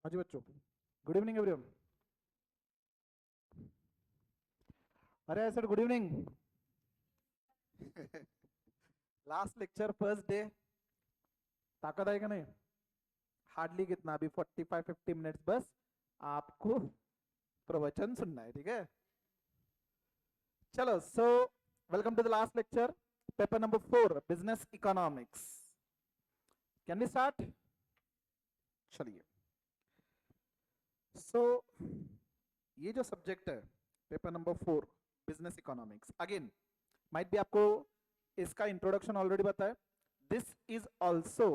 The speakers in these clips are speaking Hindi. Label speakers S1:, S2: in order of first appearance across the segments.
S1: हाँ जी बच्चों, गुड इवनिंग एवरीवन। अरे I said good evening. Last lecture first day, ताकत है कि नहीं? हार्डली कितना, अभी 45-50 मिनट्स बस आपको प्रवचन सुनना है, ठीक है? चलो, so welcome to the last lecture, paper number 4, business economics. Can we start? चलिए, सो ये जो सब्जेक्ट है, paper number 4, business economics, again might भी आपको इसका इंट्रोडक्शन ऑलरेडी बताया। This is also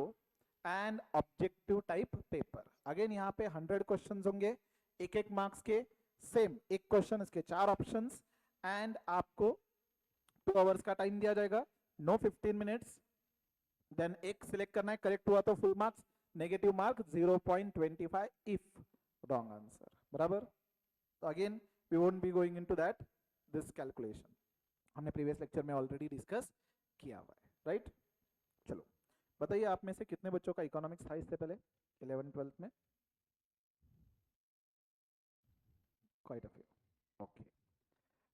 S1: an objective type paper. Again यहाँ पे 100 क्वेश्चंस होंगे, एक एक मार्क्स के। सेम एक क्वेश्चन, इसके 4 ऑप्शंस, एंड आपको 2 आवर्स का टाइम दिया जाएगा, नो 15 मिनट्स। देन एक सिलेक्ट करना है, करेक्ट हुआ तो full marks, negative mark 0.25 if wrong answer, बराबर? तो again we won't be going into that, this calculation हमने प्रीवियस लेक्चर में ऑलरेडी डिस्कस किया हुआ है, राइट? चलो बताइए, आप में से कितने बच्चों का इकोनॉमिक्स था इससे पहले 11th-12th में? Quite a few. ओके,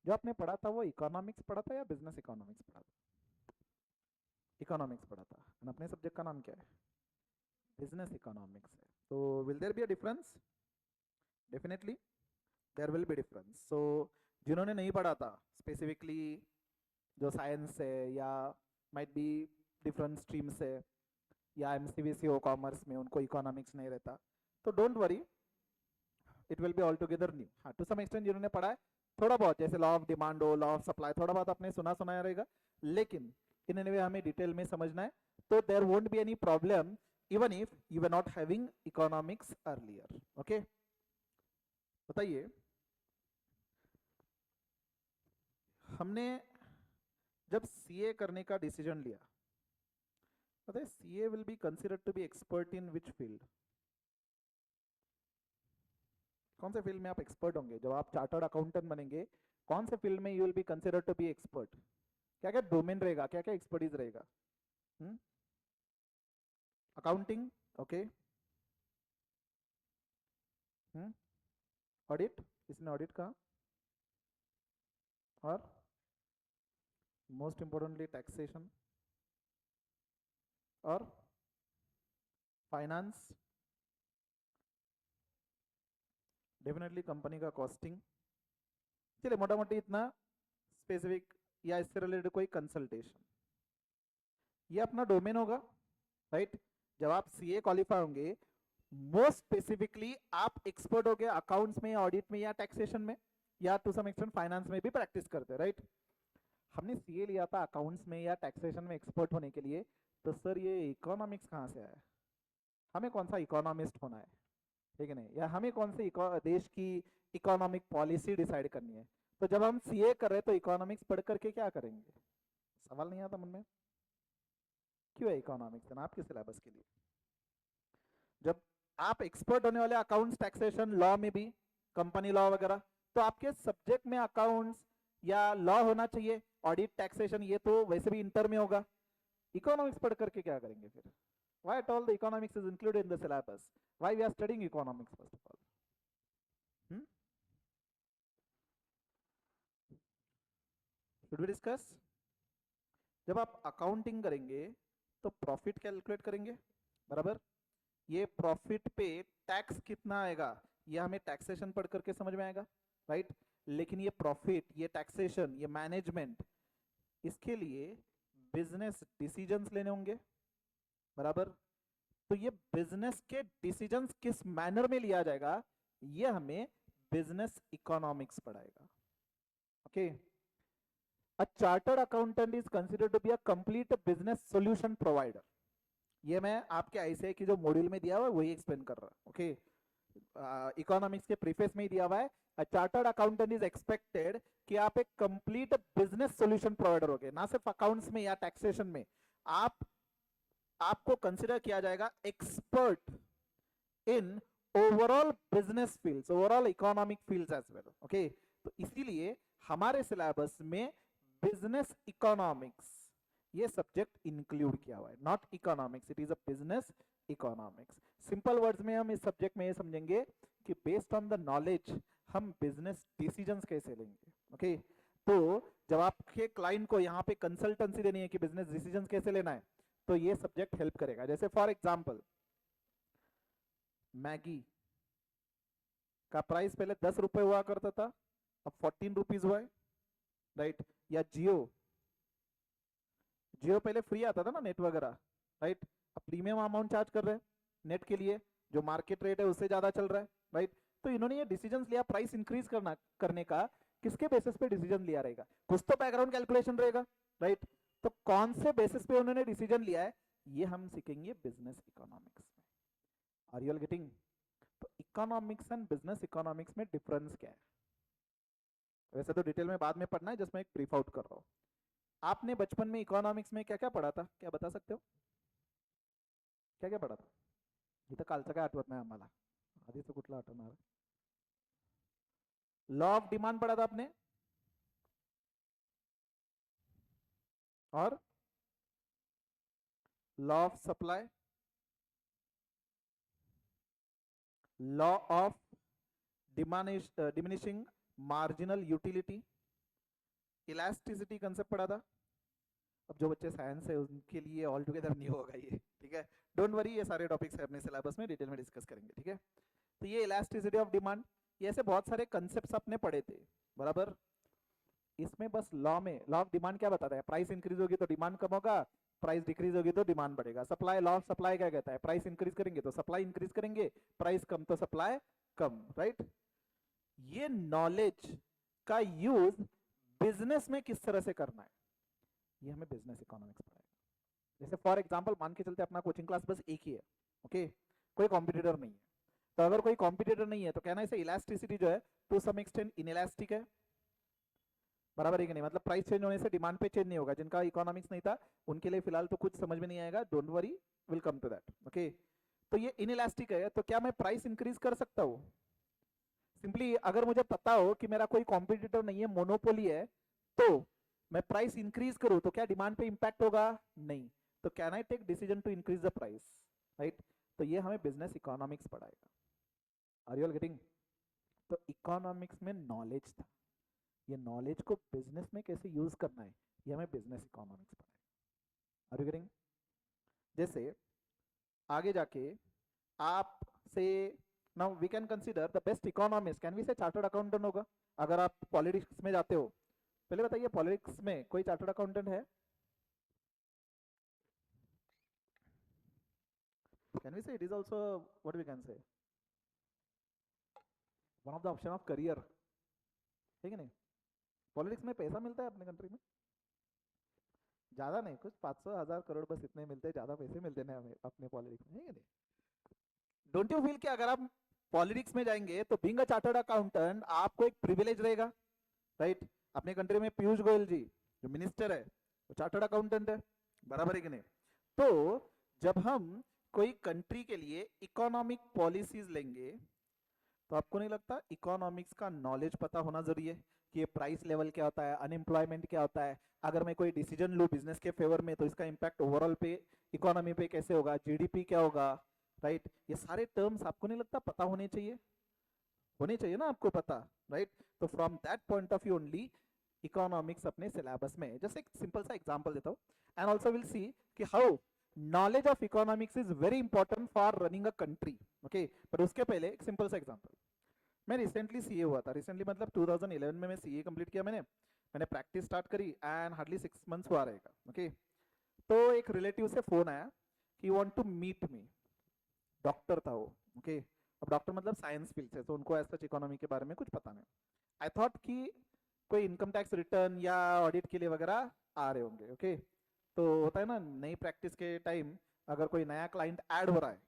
S1: जो आपने पढ़ा था वो इकोनॉमिक्स पढ़ा था या बिजनेस इकोनॉमिक्स पढ़ा था? इकोनॉमिक्स पढ़ा था। और अपने सब्जेक्ट का नाम क्या है? बिजनेस इकोनॉमिक्स है। तो will there be a difference? Definitely there will be difference. So जिन्होंने नहीं पढ़ा था स्पेसिफिकली, जो साइंस है या माइट बी डिफरेंट स्ट्रीम से, या एमसीवीसी हो कॉमर्स में, उनको इकोनॉमिक्स नहीं रहता, तो don't worry, it will be all together new. हाँ, टू सम एक्सटेंट जिन्होंने पढ़ा है थोड़ा बहुत, जैसे लॉ ऑफ डिमांड हो, लॉ ऑफ सप्लाई, थोड़ा बहुत आपने सुना सुनाया रहेगा, लेकिन इन एनी वे हमें डिटेल में समझना है। तो there won't be any problem even if you were not having economics earlier. Okay, बताइए, हमने जब सीए करने का डिसीजन लिया, बताइए CA will be considered to be expert in which field? कौन से फील्ड में आप एक्सपर्ट होंगे जब आप चार्टर्ड अकाउंटेंट बनेंगे? कौन से फील्ड में you will be considered to be expert? क्या क्या डोमेन रहेगा, क्या क्या एक्सपर्टीज रहेगा? Accounting, okay. ऑडिट, इसने ऑडिट कहा, और मोस्ट इंपोर्टेंटली टैक्सेशन, और फाइनेंस, डेफिनेटली कंपनी का कॉस्टिंग। चलिए मोटा मोटी इतना स्पेसिफिक, या इससे रिलेटेड कोई कंसल्टेशन, ये अपना डोमेन होगा, राइट? जब आप सीए क्वालिफाई होंगे, मोस्ट स्पेसिफिकली आप एक्सपर्ट हो गए अकाउंट्स में, ऑडिट में, या टैक्सेशन में, या टू सम एक्सटेंट फाइनेंस में भी प्रैक्टिस करते हैं, राइट? हमने सीए लिया था अकाउंट्स में या टैक्सेशन में एक्सपर्ट होने के लिए, तो सर ये इकोनॉमिक्स कहाँ से आया? हमें कौन सा इकोनॉमिस्ट होना है, ठीक है नहीं? या हमें कौन से देश की इकोनॉमिक पॉलिसी डिसाइड करनी है? तो जब हम सीए कर रहे हैं तो इकोनॉमिक्स पढ़ करके क्या करेंगे? सवाल नहीं आता मन में? क्यों है इकोनॉमिक्स देना आपके सिलेबस के लिए? जब आप एक्सपर्ट होने वाले अकाउंट्स, टैक्सेशन, लॉ में भी, कंपनी लॉ वगैरह, तो आपके सब्जेक्ट में अकाउंट्स या लॉ होना चाहिए, ऑडिट, टैक्सेशन, ये तो वैसे भी इंटर में होगा। इकोनॉमिक्स पढ़ करके क्या करेंगे फिर? why at all the economics is included in the syllabus? Why we are studying economics first of all? hmm? Should we discuss? जब आप अकाउंटिंग करेंगे तो प्रॉफिट कैलकुलेट करेंगे, बराबर? ये प्रॉफिट पे टैक्स कितना आएगा, ये हमें टैक्सेशन पढ़ करके समझ में आएगा, राइट? लेकिन ये प्रॉफिट, ये टैक्सेशन, ये मैनेजमेंट, इसके लिए बिजनेस डिसीजंस लेने होंगे, बराबर? तो ये बिजनेस के डिसीजंस किस मैनर में लिया जाएगा, ये हमें बिजनेस इकोनॉमिक्स पढ़ाएगा। Okay, a chartered accountant is considered to be a complete business solution provider. ये मैं आपके आईसीआई की जो मॉड्यूल में दिया हुआ है वही एक्सप्लेन कर रहा हूं। ओके, इकोनॉमिक्स के प्रीफेस में ही दिया हुआ है, अ चार्टर्ड अकाउंटेंट इज एक्सपेक्टेड कि आप एक कंप्लीट बिजनेस सॉल्यूशन प्रोवाइडर हो गए, ना सिर्फ अकाउंट्स में या टैक्सेशन में। आप आपको कंसिडर किया जाएगा expert in overall business fields, overall economic fields as well. Okay, तो इसीलिए हमारे सिलेबस में बिजनेस इकोनॉमिक्स ये सब्जेक्ट इंक्लूड किया हुआ है, not economics, it is a business economics. Simple words में हम इस सब्जेक्ट में ये समझेंगे कि बेस्ड ऑन द नॉलेज हम बिजनेस डिसीजंस कैसे लेंगे। ओके तो जब आपके क्लाइंट को यहाँ पे कंसल्टेंसी देनी है कि बिजनेस डिसीजंस कैसे लेना है, तो ये सब्जेक्ट हेल्प करेगा। जैसे फॉर एग्जांपल मैगी का प्राइस पहले 10 रुपए हुआ करता था, अब 14 रुपीज हुआ है, राइट। या जियो, जियो पहले फ्री आता था ना नेट वगैरह, राइट, अब प्रीमियम अमाउंट चार्ज कर रहे हैं नेट के लिए, जो मार्केट रेट है उससे ज्यादा चल रहा है, राइट। तो इन्होंने ये डिसीजन लिया प्राइस इंक्रीज करने का, किसके बेसिस पे डिसीजन लिया रहेगा, कुछ तो बैकग्राउंड कैलकुलेशन रहेगा, राइट। तो कौन से बेसिस पे उन्होंने डिसीजन लिया है, ये हम सीखेंगे बिजनेस इकोनॉमिक्स में। Are you all getting? तो इकोनॉमिक्स एंड बिजनेस इकोनॉमिक्स में डिफरेंस क्या है, वैसे तो डिटेल में बाद में पढ़ना है, जस्ट मैं एक ब्रीफ आउट कर रहा हूं। आपने बचपन में इकोनॉमिक्स में क्या क्या पढ़ा था, क्या बता सकते हो, क्या क्या पढ़ा था? इथं कालचं काय आठवत नाही आम्हाला, आधीच कुठलं आठवणार? लॉ ऑफ डिमांड पढ़ा था आपने, और law of supply, law of diminishing marginal utility, elasticity concept पढ़ा था। अब जो बच्चे साइंस है उनके लिए ऑल टुगेदर नहीं होगा ये, ठीक है, डोंट वरी, ये सारे टॉपिक्स है अपने सिलेबस में, डिटेल में डिस्कस करेंगे, ठीक है। तो ये इलास्टिसिटी ऑफ डिमांड, ये ऐसे बहुत सारे कंसेप्ट आपने पढ़े थे, बराबर। इसमें बस लॉ में, लॉ ऑफ डिमांड क्या बताता है, प्राइस इंक्रीज होगी तो डिमांड कम होगा, प्राइस डिक्रीज होगी तो डिमांड बढ़ेगा। सप्लाई, लॉ ऑफ सप्लाई क्या कहता है, प्राइस इंक्रीज करेंगे तो सप्लाई इंक्रीज करेंगे, प्राइस कम तो सप्लाई कम, राइट। ये नॉलेज का यूज बिजनेस में किस तरह से करना है, ये हमें बिजनेस इकोनॉमिक्स पढ़ाएगा। जैसे फॉर एग्जांपल मान के चलते अपना कोचिंग क्लास बस एक ही है, ओके, कोई कॉम्पिटिटर नहीं है। तो अगर कोई कॉम्पिटिटर नहीं है तो कहना इसे इलास्टिसिटी जो है टू सम एक्सटेंट इनइलास्टिक है, बराबर है कि नहीं, मतलब प्राइस चेंज होने से डिमांड पे चेंज नहीं होगा। जिनका इकोनॉमिक्स नहीं था उनके लिए फिलहाल तो कुछ समझ में नहीं आएगा, don't worry, will come to that, okay. तो ये इनइलास्टिक है, तो क्या मैं प्राइस इंक्रीज कर सकता हूं? सिंपली अगर मुझे पता हो कि मेरा कोई कॉम्पिटिटर नहीं है, मोनोपोली है, तो मैं प्राइस इंक्रीज करूं तो क्या डिमांड पे इंपैक्ट होगा? नहीं। तो can I take decision to increase the price, right. तो ये हमें बिजनेस इकोनॉमिक्स पढ़ाएगा। Are you all getting? तो इकोनॉमिक्स में नॉलेज था, ये नॉलेज को बिजनेस में कैसे यूज करना है, ये हमें बिजनेस इकोनॉमिक्स पढ़ाएगा। Are you getting? जैसे आगे जाके आप से, now we can consider the best economist, can we say chartered accountant होगा। अगर आप पॉलिटिक्स में जाते हो, पहले बताइए पॉलिटिक्स में कोई चार्टर्ड अकाउंटेंट है? Can we say it is also, what we can say, one of the option of career, ठीक है नहीं? पॉलिटिक्स में पैसा मिलता है अपने कंट्री में, ज्यादा नहीं, कुछ 500 1000 करोड़ बस इतने मिलते हैं, ज्यादा पैसे मिलते नहीं हमें अपने पॉलिटिक्स में, है नहीं? डोंट यू फील कि अगर आप पॉलिटिक्स में जाएंगे तो बीइंग अ चार्टर्ड अकाउंटेंट आपको एक प्रिविलेज रहेगा, राइट। अपने कंट्री में पीयूष गोयल जी जो मिनिस्टर है वो चार्टर्ड अकाउंटेंट है, बराबर है कि नहीं? तो जब हम कोई कंट्री के लिए इकोनॉमिक पॉलिसीज लेंगे तो आपको नहीं लगता इकोनॉमिक्स का नॉलेज पता होना जरूरी है कि ये प्राइस लेवल क्या होता है, अनएम्प्लॉयमेंट क्या होता है, अगर मैं कोई डिसीजन लूँ बिजनेस के फेवर में तो इसका इंपैक्ट ओवरऑल पे इकोनॉमी पे कैसे होगा, जीडीपी क्या होगा, राइट। ये सारे टर्म्स आपको नहीं लगता पता होने चाहिए ना आपको पता, राइट। तो from that point of view only economics अपने सिलेबस में, जैसे एक सिंपल सा एग्जांपल देता हूँ, एंड ऑल्सो विल सी कि how knowledge of economics is very important for running a country, okay. पर उसके पहले एक सिंपल सा एग्जांपल, मैं रिसेंटली सीए हुआ था, रिसेंटली मतलब 2011 में मैं सीए कंप्लीट किया, मैंने प्रैक्टिस स्टार्ट करी एंड हार्डली 6 मंथ्स हुआ रहेगा, ओके। तो एक रिलेटिव से फोन आया कि want to meet me, doctor था वो, ओके। अब डॉक्टर मतलब साइंस फील्ड से, तो उनको ऐसा इकोनॉमी के बारे में कुछ पता नहीं। आई थॉट कि कोई इनकम टैक्स रिटर्न या ऑडिट के लिए वगैरह आ रहे होंगे, ओके। तो होता है ना नई प्रैक्टिस के टाइम अगर कोई नया क्लाइंट ऐड हो रहा है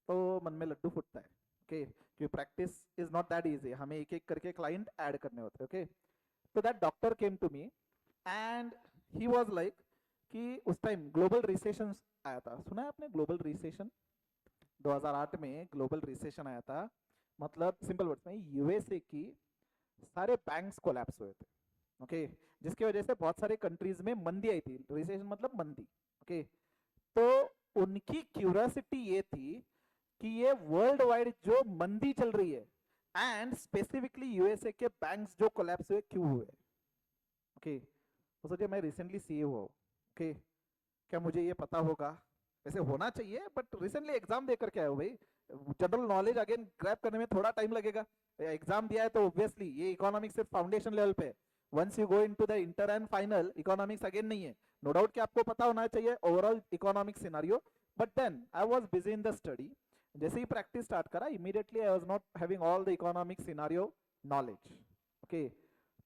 S1: तो मन में लड्डू फूटता है, ओके, क्योंकि practice is not that easy, हमें एक एक करके क्लाइंट ऐड करने होते हैं, ओके। तो that doctor came to me and he was like कि उस टाइम ग्लोबल रिसेशन आया था, सुना है आपने ग्लोबल रिसेशन? 2008 में ग्लोबल रिसेशन आया था, मतलब सिंपल वर्ड्स में यूएसए की सारे बैंक्स कोलैप्स हुए थे, ओके। जिसकी वजह से बहुत सारे कंट्रीज में मंदी आई थी, रिसेशन मतलब मंदी, ओके। तो उनकी क्यूरियोसिटी ये थी कि ये वर्ल्ड वाइड जो मंदी चल रही है एंड स्पेसिफिकली यूएसए के बैंक्स जो कोलैप्स हुए क्यों हुए। ओके तो सोचिए मैं रिसेंटली सीए हुआ हूँ। ओके क्या मुझे ये पता होगा? वैसे होना चाहिए बट रिसेंटली एग्जाम दे करके आया हो भाई। जनरल नॉलेज अगेन ग्रैब करने में थोड़ा टाइम लगेगा। एग्जाम दिया है तो ऑब्वियसली ये इकोनॉमिक्स सिर्फ फाउंडेशन लेवल पे है। Once you go into the inter and final economics again नहीं है। नो डाउट कि आपको पता होना चाहिए overall economic scenario. But then I was busy in the study. जैसे ही प्रैक्टिस स्टार्ट करा immediately I was not having all the economic scenario knowledge. Okay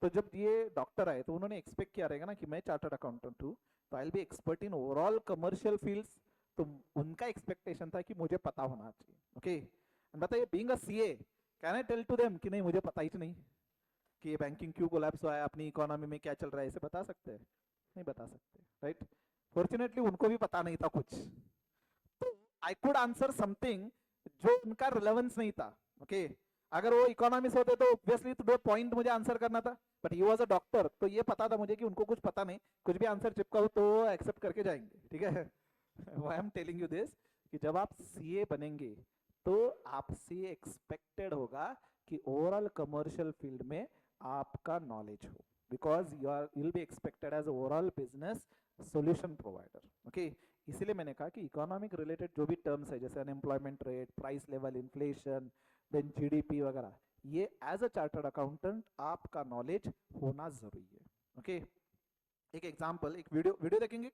S1: तो जब ये डॉक्टर आए तो उन्होंने एक्सपेक्ट किया रहेगा ना कि मैं चार्टर्ड अकाउंटेंट हूँ तो I will be expert in overall commercial fields. तो उनका एक्सपेक्टेशन था कि मुझे पता होना चाहिए। ओके बताइए being a CA can I tell to them कि नहीं मुझे पता ही नहीं कि ये बैंकिंग क्यों कोलैप्स हुआ है, अपनी इकोनॉमी में क्या चल रहा है, इसे बता सकते हैं? नहीं बता सकते, राइट? फॉर्चुनेटली उनको भी पता नहीं था कुछ। तो आई कुड आंसर समथिंग जो उनका रिलेवेंस नहीं था। ओके अगर वो इकोनॉमिस्ट होते तो ऑब्वियसली तो पॉइंट मुझे आंसर करना था। But he was a doctor तो ये पता था मुझे कि उनको कुछ पता नहीं, कुछ भी आंसर चिपकाओ तो एक्सेप्ट करके जाएंगे। ठीक है why I am telling you this कि जब आप सीए बनेंगे तो आपसे एक्सपेक्टेड होगा कि ओवरऑल कमर्शियल फील्ड में आपका नॉलेज हो because you will be expected as overall business solution provider. Okay इसीलिए मैंने कहा कि इकोनॉमिक रिलेटेड जो भी टर्म्स है जैसे unemployment rate, price level, inflation, then GDP वगैरह, ये एज अ चार्टर्ड अकाउंटेंट आपका नॉलेज होना जरूरी है। ओके एक एग्जांपल, एक वीडियो वीडियो देखेंगे?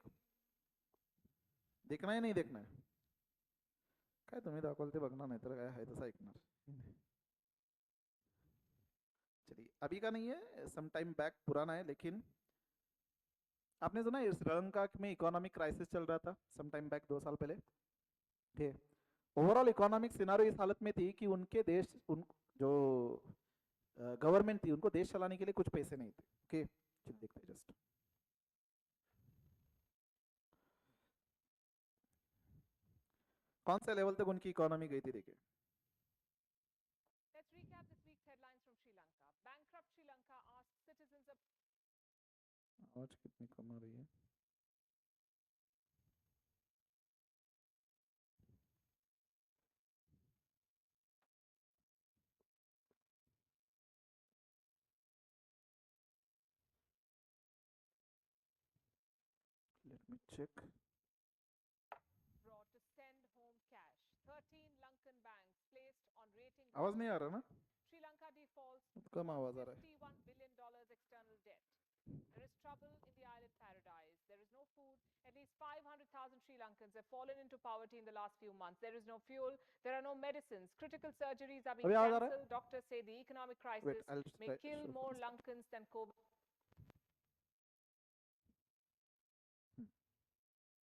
S1: देखना है नहीं देखना है? काय तुम्ही दाखवलं ते बघणार नाही तर काय आहे तसं ऐकणार। चलिए अभी का नहीं है, सम टाइम बैक पुराना है। लेकिन आपने सुना है श्रीलंका में इकोनॉमिक क्राइसिस चल रहा था सम टाइम बैक, 2 साल पहले। ठीक है ओवरऑल इकोनॉमिक सिनारियो इस हालत में थी कि उनके देश उन जो गवर्नमेंट थी उनको देश चलाने के लिए कुछ पैसे नहीं थे। ओके चलिए देखते हैं जस्ट कौन से लेवल तक उनकी इकोनॉमी गई थी, देखिए।
S2: Let's recap this week's headlines from Sri Lanka. Bankrupt Sri Lanka asks citizens of
S1: आज कितनी कम आ रही है? Let me check.
S2: brought to send home cash. 13 Lankan banks placed on rating
S1: आवाज
S2: watch
S1: नहीं आ रहा ना?
S2: negative. Sri Lanka defaults
S1: come
S2: on
S1: आवाज आ रहा है।
S2: $51 billion external debt. There is trouble in the island paradise. There is no food. At least 500,000 Sri Lankans have fallen into poverty in the last few months. There is no fuel. There are no medicines. Critical surgeries are being
S1: अभी आवाज आ रहा है?
S2: cancelled. Doctors say the economic
S1: wait
S2: crisis
S1: I
S2: may kill more Lankans than COVID.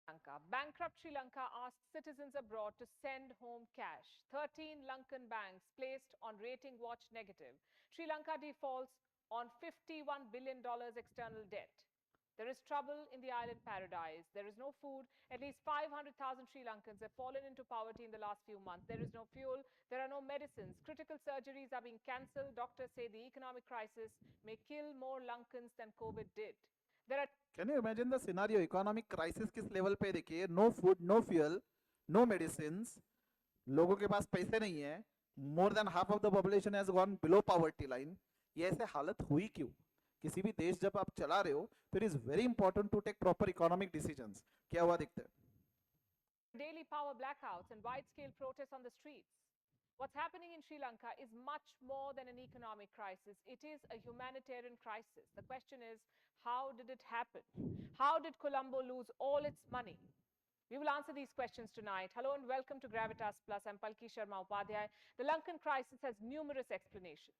S2: Lanka. Bankrupt Sri Lanka asks citizens abroad to send home cash. 13 Lankan banks placed on rating watch negative. Sri Lanka defaults on $51 billion external debt. There is trouble in the island paradise. There is no food. At least 500,000 Sri Lankans have fallen into poverty in the last few months. There is no fuel. There are no medicines. Critical surgeries are being cancelled. Doctors say the economic crisis may kill more Lankans than COVID did. There are
S1: can you imagine the scenario? Economic crisis किस लेवल पे देखिए, no food, no fuel, no medicine, लोगों के पास पैसे नहीं है, more than half of the population has gone below poverty line. ये ऐसे हालत हुई क्यों? किसी भी देश जब आप चला रहे हो तो it is very important to take proper economic decisions. क्या हुआ देखते हैं।
S2: daily power blackouts and wide-scale protests on the streets. What's happening in Sri Lanka is much more than an economic crisis. It is a humanitarian crisis. The question is, how did it happen? How did Colombo lose all its money? We will answer these questions tonight. Hello and welcome to Gravitas Plus. I'm Palki Sharma Upadhyay. The Lankan crisis has numerous explanations.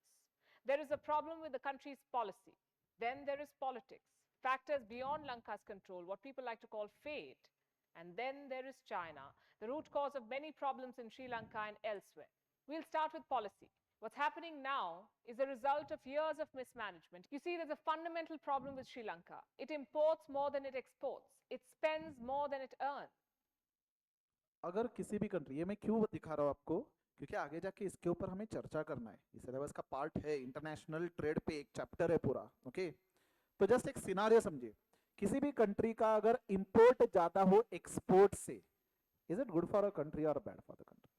S2: There is a problem with the country's policy. Then there is politics, factors beyond Lanka's control, what people like to call fate. And then there is China, the root cause of many problems in Sri Lanka and elsewhere. We'll start with policy. What's happening now is a result of years of mismanagement. You see, there's a fundamental problem with Sri Lanka. It imports more than it exports. It spends more than it earns.
S1: अगर किसी भी कंट्री, ये मैं क्यों दिखा रहा हूँ आपको, क्योंकि आगे जाके इसके ऊपर हमें चर्चा करना है, ये सिलेबस का पार्ट है, इंटरनेशनल ट्रेड पे एक चैप्टर है पूरा। ओके तो जस्ट एक सिनारियो समझिए, किसी भी कंट्री का अगर इंपोर्ट ज्यादा हो एक्सपोर्ट से, is it good for a country और bad for the country?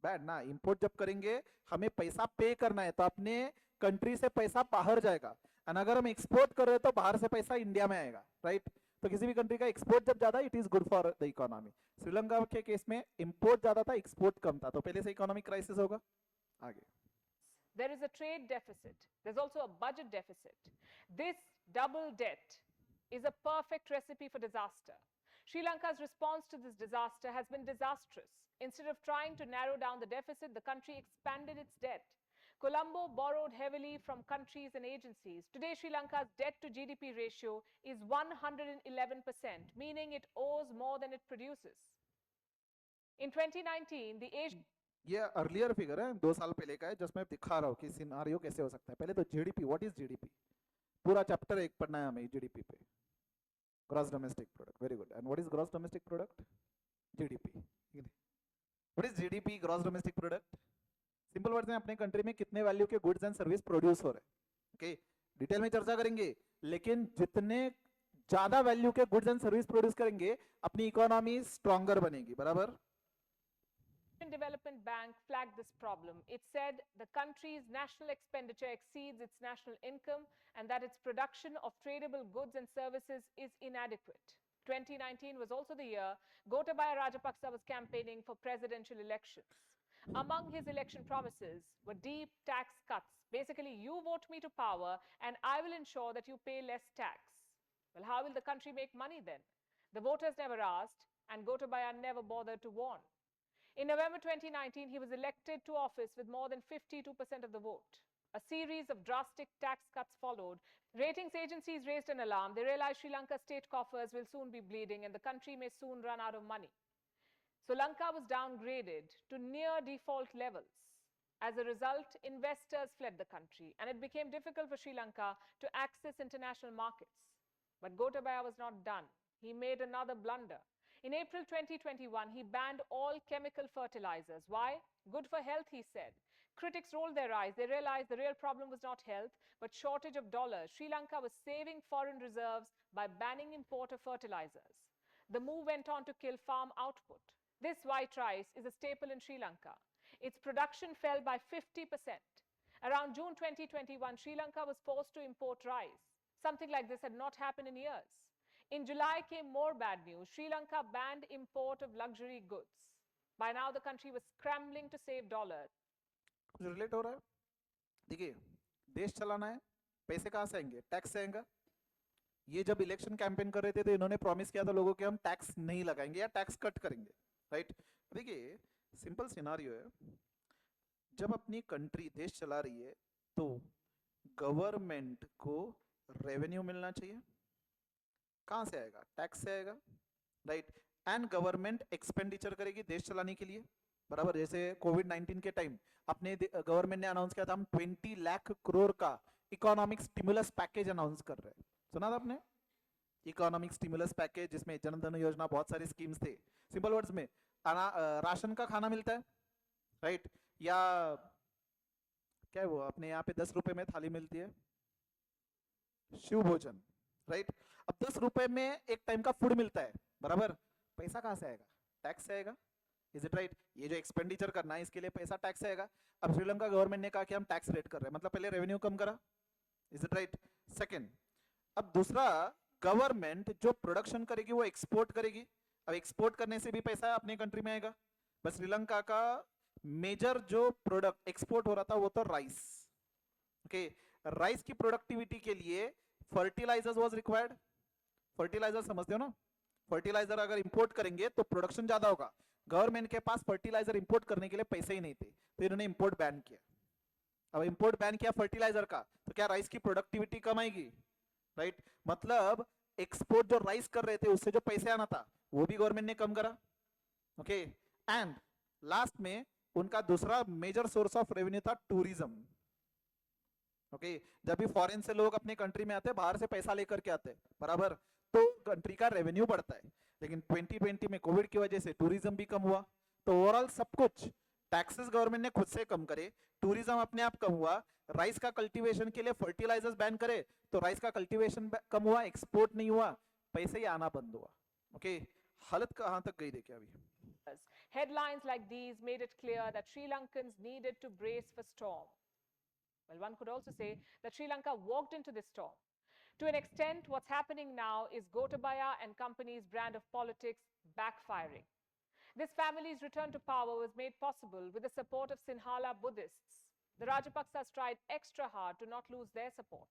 S1: Bad ना, इंपोर्ट जब करेंगे हमें पैसा पे करना है तो अपने कंट्री से पैसा बाहर जाएगा, और अगर हम एक्सपोर्ट कर रहे हैं तो बाहर से पैसा इंडिया में आएगा, राइट। तो किसी भी कंट्री का एक्सपोर्ट जब ज्यादा, it is good for the economy. Sri Lanka के केस में इंपोर्ट ज्यादा था, एक्सपोर्ट कम था, तो पहले से इकोनॉमिक क्राइसिस होगा। आगे
S2: There is a trade deficit. There's also a budget deficit. This double debt is a perfect recipe for disaster. Sri Lanka's response to this disaster has been disastrous. Instead of trying to narrow down the deficit, the country expanded its debt. Colombo borrowed heavily from countries and agencies. Today, Sri Lanka's debt to GDP ratio is 111%, meaning it owes more than it produces. In 2019, the Asian
S1: ये अर्लियर फिगर है, 2 साल पहले का है, जिसमें दिखा रहा हूँ कि सिनारियो कैसे हो सकता है। पहले तो जीडीपी, व्हाट इज जीडीपी, पूरा चैप्टर 1 पढ़ना है हमें जीडीपी पे, gross domestic product, very good. And what is gross domestic product, GDP. What is GDP, gross domestic product, simple words में अपने कंट्री में कितने वैल्यू के गुड्स एंड सर्विस प्रोड्यूस हो रहे हैं। ओके, डिटेल में चर्चा करेंगे, लेकिन जितने ज्यादा वैल्यू के गुड्स एंड सर्विस प्रोड्यूस करेंगे अपनी इकोनॉमी स्ट्रॉन्गर बनेगी, बराबर।
S2: Development Bank flagged this problem. It said the country's national expenditure exceeds its national income and that its production of tradable goods and services is inadequate. 2019 was also the year Gotabaya Rajapaksa was campaigning for presidential elections. Among his election promises were deep tax cuts. Basically, you vote me to power and I will ensure that you pay less tax. Well, how will the country make money then? The voters never asked and Gotabaya never bothered to warn. In November 2019, he was elected to office with more than 52% of the vote. A series of drastic tax cuts followed. Ratings agencies raised an alarm. They realized Sri Lanka's state coffers will soon be bleeding and the country may soon run out of money. So Lanka was downgraded to near default levels. As a result, investors fled the country and it became difficult for Sri Lanka to access international markets. But Gotabaya was not done. He made another blunder. In April 2021, he banned all chemical fertilizers. Why? Good for health, he said. Critics rolled their eyes. They realized the real problem was not health, but shortage of dollars. Sri Lanka was saving foreign reserves by banning import of fertilizers. The move went on to kill farm output. This white rice is a staple in Sri Lanka. Its production fell by 50%. Around June 2021, Sri Lanka was forced to import rice. Something like this had not happened in years. In July came more bad news. Sri Lanka banned import of luxury goods. By now, the country was scrambling to save dollars.
S1: कुछ रिलेट हो रहा है? देखिए, देश चलाना है, पैसे कहाँ से आएंगे? टैक्स से आएंगे। ये जब इलेक्शन कैंपेन कर रहे थे तो इन्होंने प्रॉमिस किया था लोगों के हम टैक्स नहीं लगाएंगे या टैक्स कट करेंगे, राइट। देखिए, सिंपल सिनारियो है, जब अपनी कंट्री देश चला रही है तो गवर्नमेंट को रेवेन्यू मिलना चाहिए। कहां से आएगा? टैक्स से आएगा, राइट। एंड गवर्नमेंट एक्सपेंडिचर करेगी देश चलाने के लिए, बराबर। जैसे कोविड-19 के टाइम अपने गवर्नमेंट ने अनाउंस किया था हम 20 लाख करोड़ का इकोनॉमिक स्टिमुलस पैकेज अनाउंस कर रहे हैं, सुना था आपने? इकोनॉमिक स्टिमुलस पैकेज, जिसमें जनधन योजना, बहुत सारी स्कीम्स थे। सिंपल वर्ड्स में राशन का खाना मिलता है, राइट, या क्या है वो अपने यहाँ पे 10 रुपए में थाली मिलती है, शिव भोजन, राइट। अब 10 रुपए में एक टाइम का फूड मिलता है, बराबर। पैसा कहां से आएगा? टैक्स से आएगा, इज इट राइट? ये जो एक्सपेंडिचर करना है इसके लिए पैसा टैक्स से आएगा। अब श्रीलंका गवर्नमेंट ने कहा कि हम टैक्स रेट कर रहे हैं, मतलब पहले रेवेन्यू कम करा, इज इट राइट? सेकंड, अब दूसरा, गवर्नमेंट जो प्रोडक्शन करेगी वो एक्सपोर्ट करेगी। अब एक्सपोर्ट करने से भी पैसा अपने कंट्री में आएगा। बस श्रीलंका का मेजर जो प्रोडक्ट एक्सपोर्ट हो रहा था वो तो राइस, ओके। राइस की प्रोडक्टिविटी के लिए फर्टिलाइजर्स वाज रिक्वायर्ड। फर्टिलाइजर समझते हो ना? फर्टिलाइजर अगर इंपोर्ट करेंगे तो प्रोडक्शन ज्यादा होगा। गवर्नमेंट के पास फर्टिलाइजर इंपोर्ट करने के लिए पैसे ही नहीं थे, तो इन्होंने इंपोर्ट बैन किया। अब इंपोर्ट बैन किया फर्टिलाइजर का, तो क्या राइस की प्रोडक्टिविटी कम आएगी, राइट। मतलब एक्सपोर्ट जो राइस कर रहे थे उससे जो पैसे आना था वो भी गवर्नमेंट ने कम करा, ओके। एंड लास्ट में उनका दूसरा मेजर सोर्स ऑफ रेवेन्यू था टूरिज्म, ओके। जब भी फॉरेन से लोग अपने कंट्री में आते हैं, बाहर से पैसा लेकर के आते हैं, बराबर, तो कंट्री का रेवेन्यू बढ़ता है। लेकिन 2020 में कोविड की वजह से टूरिज्म भी कम हुआ, तो ओवरऑल सब कुछ टैक्सेस गवर्नमेंट ने खुद से कम करे, टूरिज्म अपने आप कम हुआ, राइस का कल्टीवेशन के लिए फर्टिलाइजर्स बैन करे तो राइस का कल्टीवेशन कम हुआ, एक्सपोर्ट नहीं हुआ, पैसे ही आना बंद हुआ, ओके। हालत कहां तक गई देखिए अभी।
S2: Headlines like these made it clear that Sri Lankans needed to brace for storm. Well, one could also say that Sri Lanka walked into this storm. To an extent, what's happening now is Gotabaya and company's brand of politics backfiring. This family's return to power was made possible with the support of Sinhala Buddhists. The Rajapaksas tried extra hard to not lose their support.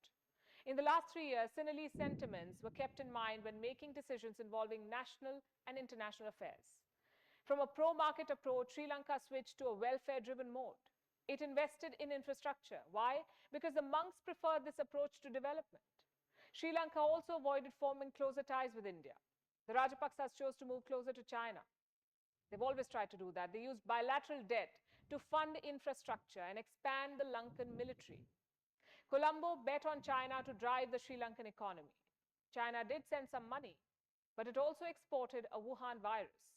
S2: In the last 3 years, Sinhalese sentiments were kept in mind when making decisions involving national and international affairs. From a pro-market approach, Sri Lanka switched to a welfare-driven mode. It invested in infrastructure. Why? Because the monks preferred this approach to development. Sri Lanka also avoided forming closer ties with India. The Rajapaksas chose to move closer to China. They've always tried to do that. They used bilateral debt to fund infrastructure and expand the Lankan military. Colombo bet on China to drive the Sri Lankan economy. China did send some money, but it also exported a Wuhan virus.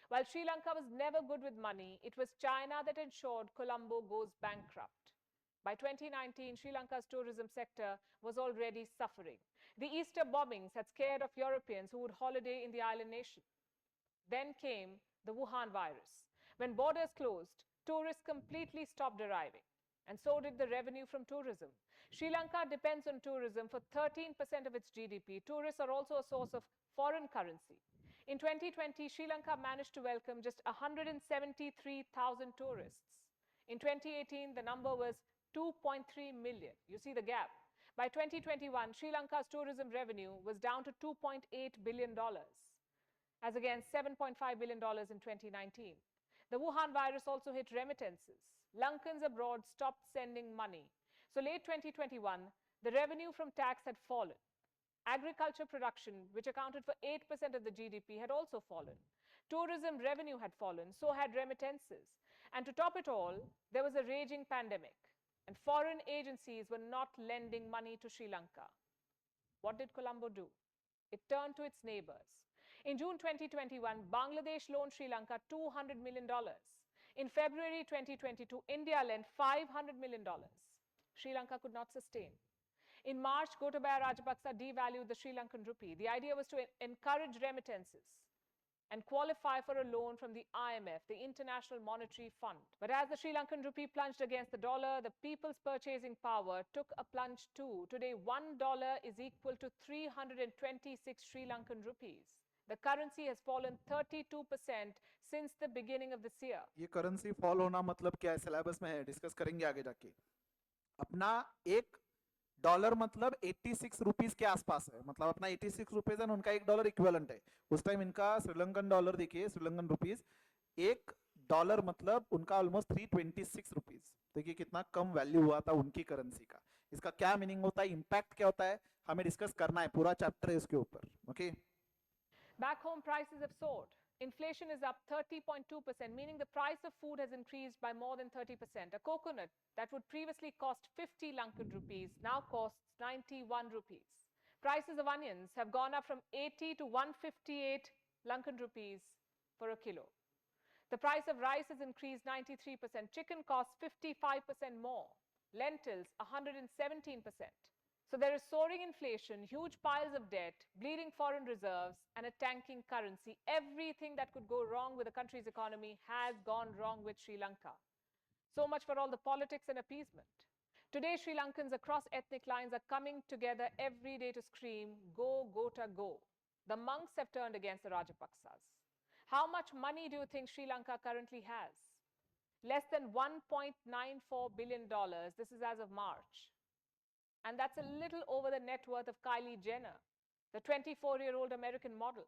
S2: While Sri Lanka was never good with money, it was China that ensured Colombo goes bankrupt. By 2019, Sri Lanka's tourism sector was already suffering. The Easter bombings had scared off Europeans who would holiday in the island nation. Then came the Wuhan virus. When borders closed, tourists completely stopped arriving, and so did the revenue from tourism. Sri Lanka depends on tourism for 13% of its GDP. Tourists are also a source of foreign currency. In 2020, Sri Lanka managed to welcome just 173,000 tourists. In 2018, the number was 2.3 million. You see the gap. By 2021, Sri Lanka's tourism revenue was down to $2.8 billion, as against $7.5 billion in 2019. The Wuhan virus also hit remittances. Lankans abroad stopped sending money. So late 2021, the revenue from tax had fallen. Agriculture production, which accounted for 8% of the GDP, had also fallen. Tourism revenue had fallen, so had remittances. And to top it all, there was a raging pandemic, and foreign agencies were not lending money to Sri Lanka. What did Colombo do? It turned to its neighbors. In June 2021, Bangladesh loaned Sri Lanka $200 million. In February 2022, India lent $500 million. Sri Lanka could not sustain. In March, Gotabaya Rajapaksa devalued the Sri Lankan rupee. The idea was to encourage remittances and qualify for a loan from the IMF, the International Monetary Fund. But as the Sri Lankan rupee plunged against the dollar, the people's purchasing power took a plunge too. Today, $1 is equal to 326 Sri Lankan rupees. The currency has fallen 32% since the beginning of this year.
S1: ये currency fall होना मतलब क्या है, syllabus में है, discuss करेंगे आगे जाके. अपना एक डॉलर मतलब 86 रुपीस के आसपास है, मतलब अपना 86 रुपीस है, उनका $1 इक्विवेलेंट है. उस टाइम इनका श्रीलंकन डॉलर देखिए, श्रीलंकन रुपीस, $1 मतलब उनका ऑलमोस्ट 326 रुपीस. देखिए कितना कम वैल्यू हुआ था उनकी करेंसी का. इसका क्या मीनिंग होता है, इंपैक्ट क्या होता है, हमें डिस्कस करना है, पूरा चैप्टर है इसके ऊपर. Okay.
S2: Back home, prices have soared. Inflation is up 30.2%, meaning the price of food has increased by more than 30%. A coconut that would previously cost 50 Lankan rupees now costs 91 rupees. Prices of onions have gone up from 80 to 158 Lankan rupees for a kilo. The price of rice has increased 93%. Chicken costs 55% more. Lentils, 117%. So there is soaring inflation, huge piles of debt, bleeding foreign reserves, and a tanking currency. Everything that could go wrong with a country's economy has gone wrong with Sri Lanka. So much for all the politics and appeasement. Today, Sri Lankans across ethnic lines are coming together every day to scream, "Go, Gota, go." The monks have turned against the Rajapaksas. How much money do you think Sri Lanka currently has? Less than $1.94 billion. This is as of March. And that's a little over the net worth of Kylie Jenner, the 24-year-old American model.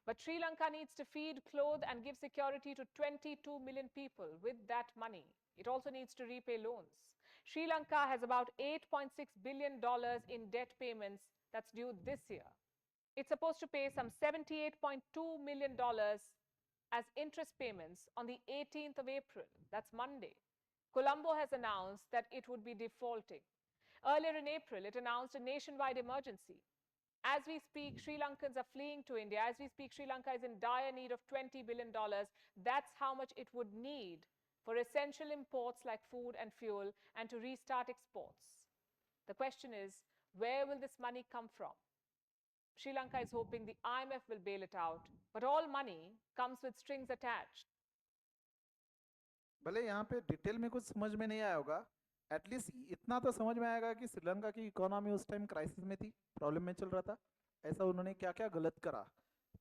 S2: But Sri Lanka needs to feed, clothe, and give security to 22 million people with that money. It also needs to repay loans. Sri Lanka has about $8.6 billion in debt payments that's due this year. It's supposed to pay some $78.2 million as interest payments on the 18th of April. That's Monday. Colombo has announced that it would be defaulting. Earlier in April, it announced a nationwide emergency. As we speak, Sri Lankans are fleeing to India. As we speak, Sri Lanka is in dire need of $20 billion. That's how much it would need for essential imports like food and fuel and to restart exports. The question is, where will this money come from? Sri Lanka is hoping the IMF will bail it out, but all money comes with strings attached.
S1: भले यहाँ पे डिटेल में कुछ समझ में नहीं आया होगा, एटलीस्ट इतना तो समझ में आएगा कि श्रीलंका की इकोनॉमी उस टाइम क्राइसिस में थी, प्रॉब्लम में चल रहा था। ऐसा उन्होंने क्या क्या गलत करा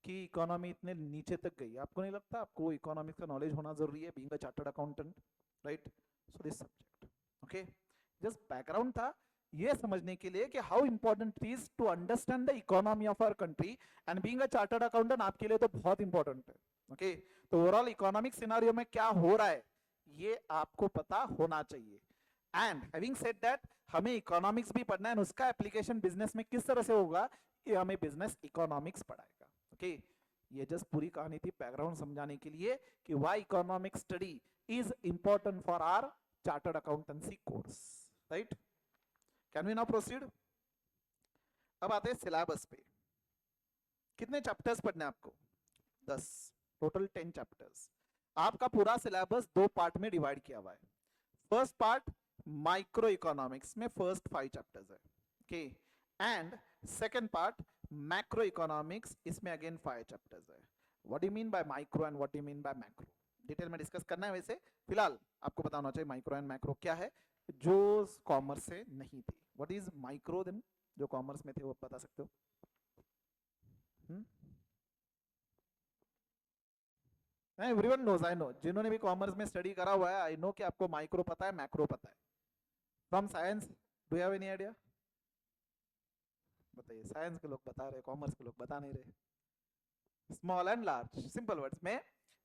S1: कि इकोनॉमी इतने नीचे तक गई। आपको नहीं लगता आपको इकोनॉमिक्स का नॉलेज होना जरूरी है, being a chartered accountant, right? So this subject, okay, just background था ये समझने के लिए कि how important it is to understand the economy of our country, and being a chartered accountant आपके लिए तो बहुत इंपॉर्टेंट है, ओके? तो ओवरऑल इकोनॉमिक सिनारियो में क्या हो रहा है ये आपको पता होना चाहिए। एंड हैविंग सेड दैट, हमें इकोनॉमिक्स भी पढ़ना है, उसका एप्लीकेशन बिजनेस में किस तरह से होगा ये हमें बिजनेस इकोनॉमिक्स पढ़ाएगा, ओके? ये जस्ट पूरी कहानी थी बैकग्राउंड समझाने के लिए कि why economic study is important for our chartered accountancy course, right? Can we now proceed? अब आते हैं सिलेबस पे। कितने चैप्टर्स पढ़ने हैं आपको? 10, टोटल 10 चैप्टर्स। आपका पूरा सिलेबस 2 पार्ट में डिवाइड किया हुआ है। फर्स्ट पार्ट माइक्रो इकोनॉमिक्स में फर्स्ट 5 चैप्टर्स है, okay? And second part macro economics, इसमें अगेन 5 चैप्टर्स है। What do you mean bye micro and what do you mean bye macro, detail में डिस्कस करना है। वैसे फिलहाल आपको पता होना चाहिए माइक्रो एंड मैक्रो क्या है, जो कॉमर्स से नहीं थे। व्हाट इज माइक्रो देन, जो कॉमर्स में थे वो बता सकते हो? एवरीवन नोज, आई नो, जिन्होंने भी कॉमर्स में स्टडी करा हुआ है, आई नो कि आपको माइक्रो पता है, मैक्रो पता है। From science, do have any idea? बताइए, साइंस के लोग बता रहे, कॉमर्स के लोग बता नहीं रहे। Small and large, simple words में,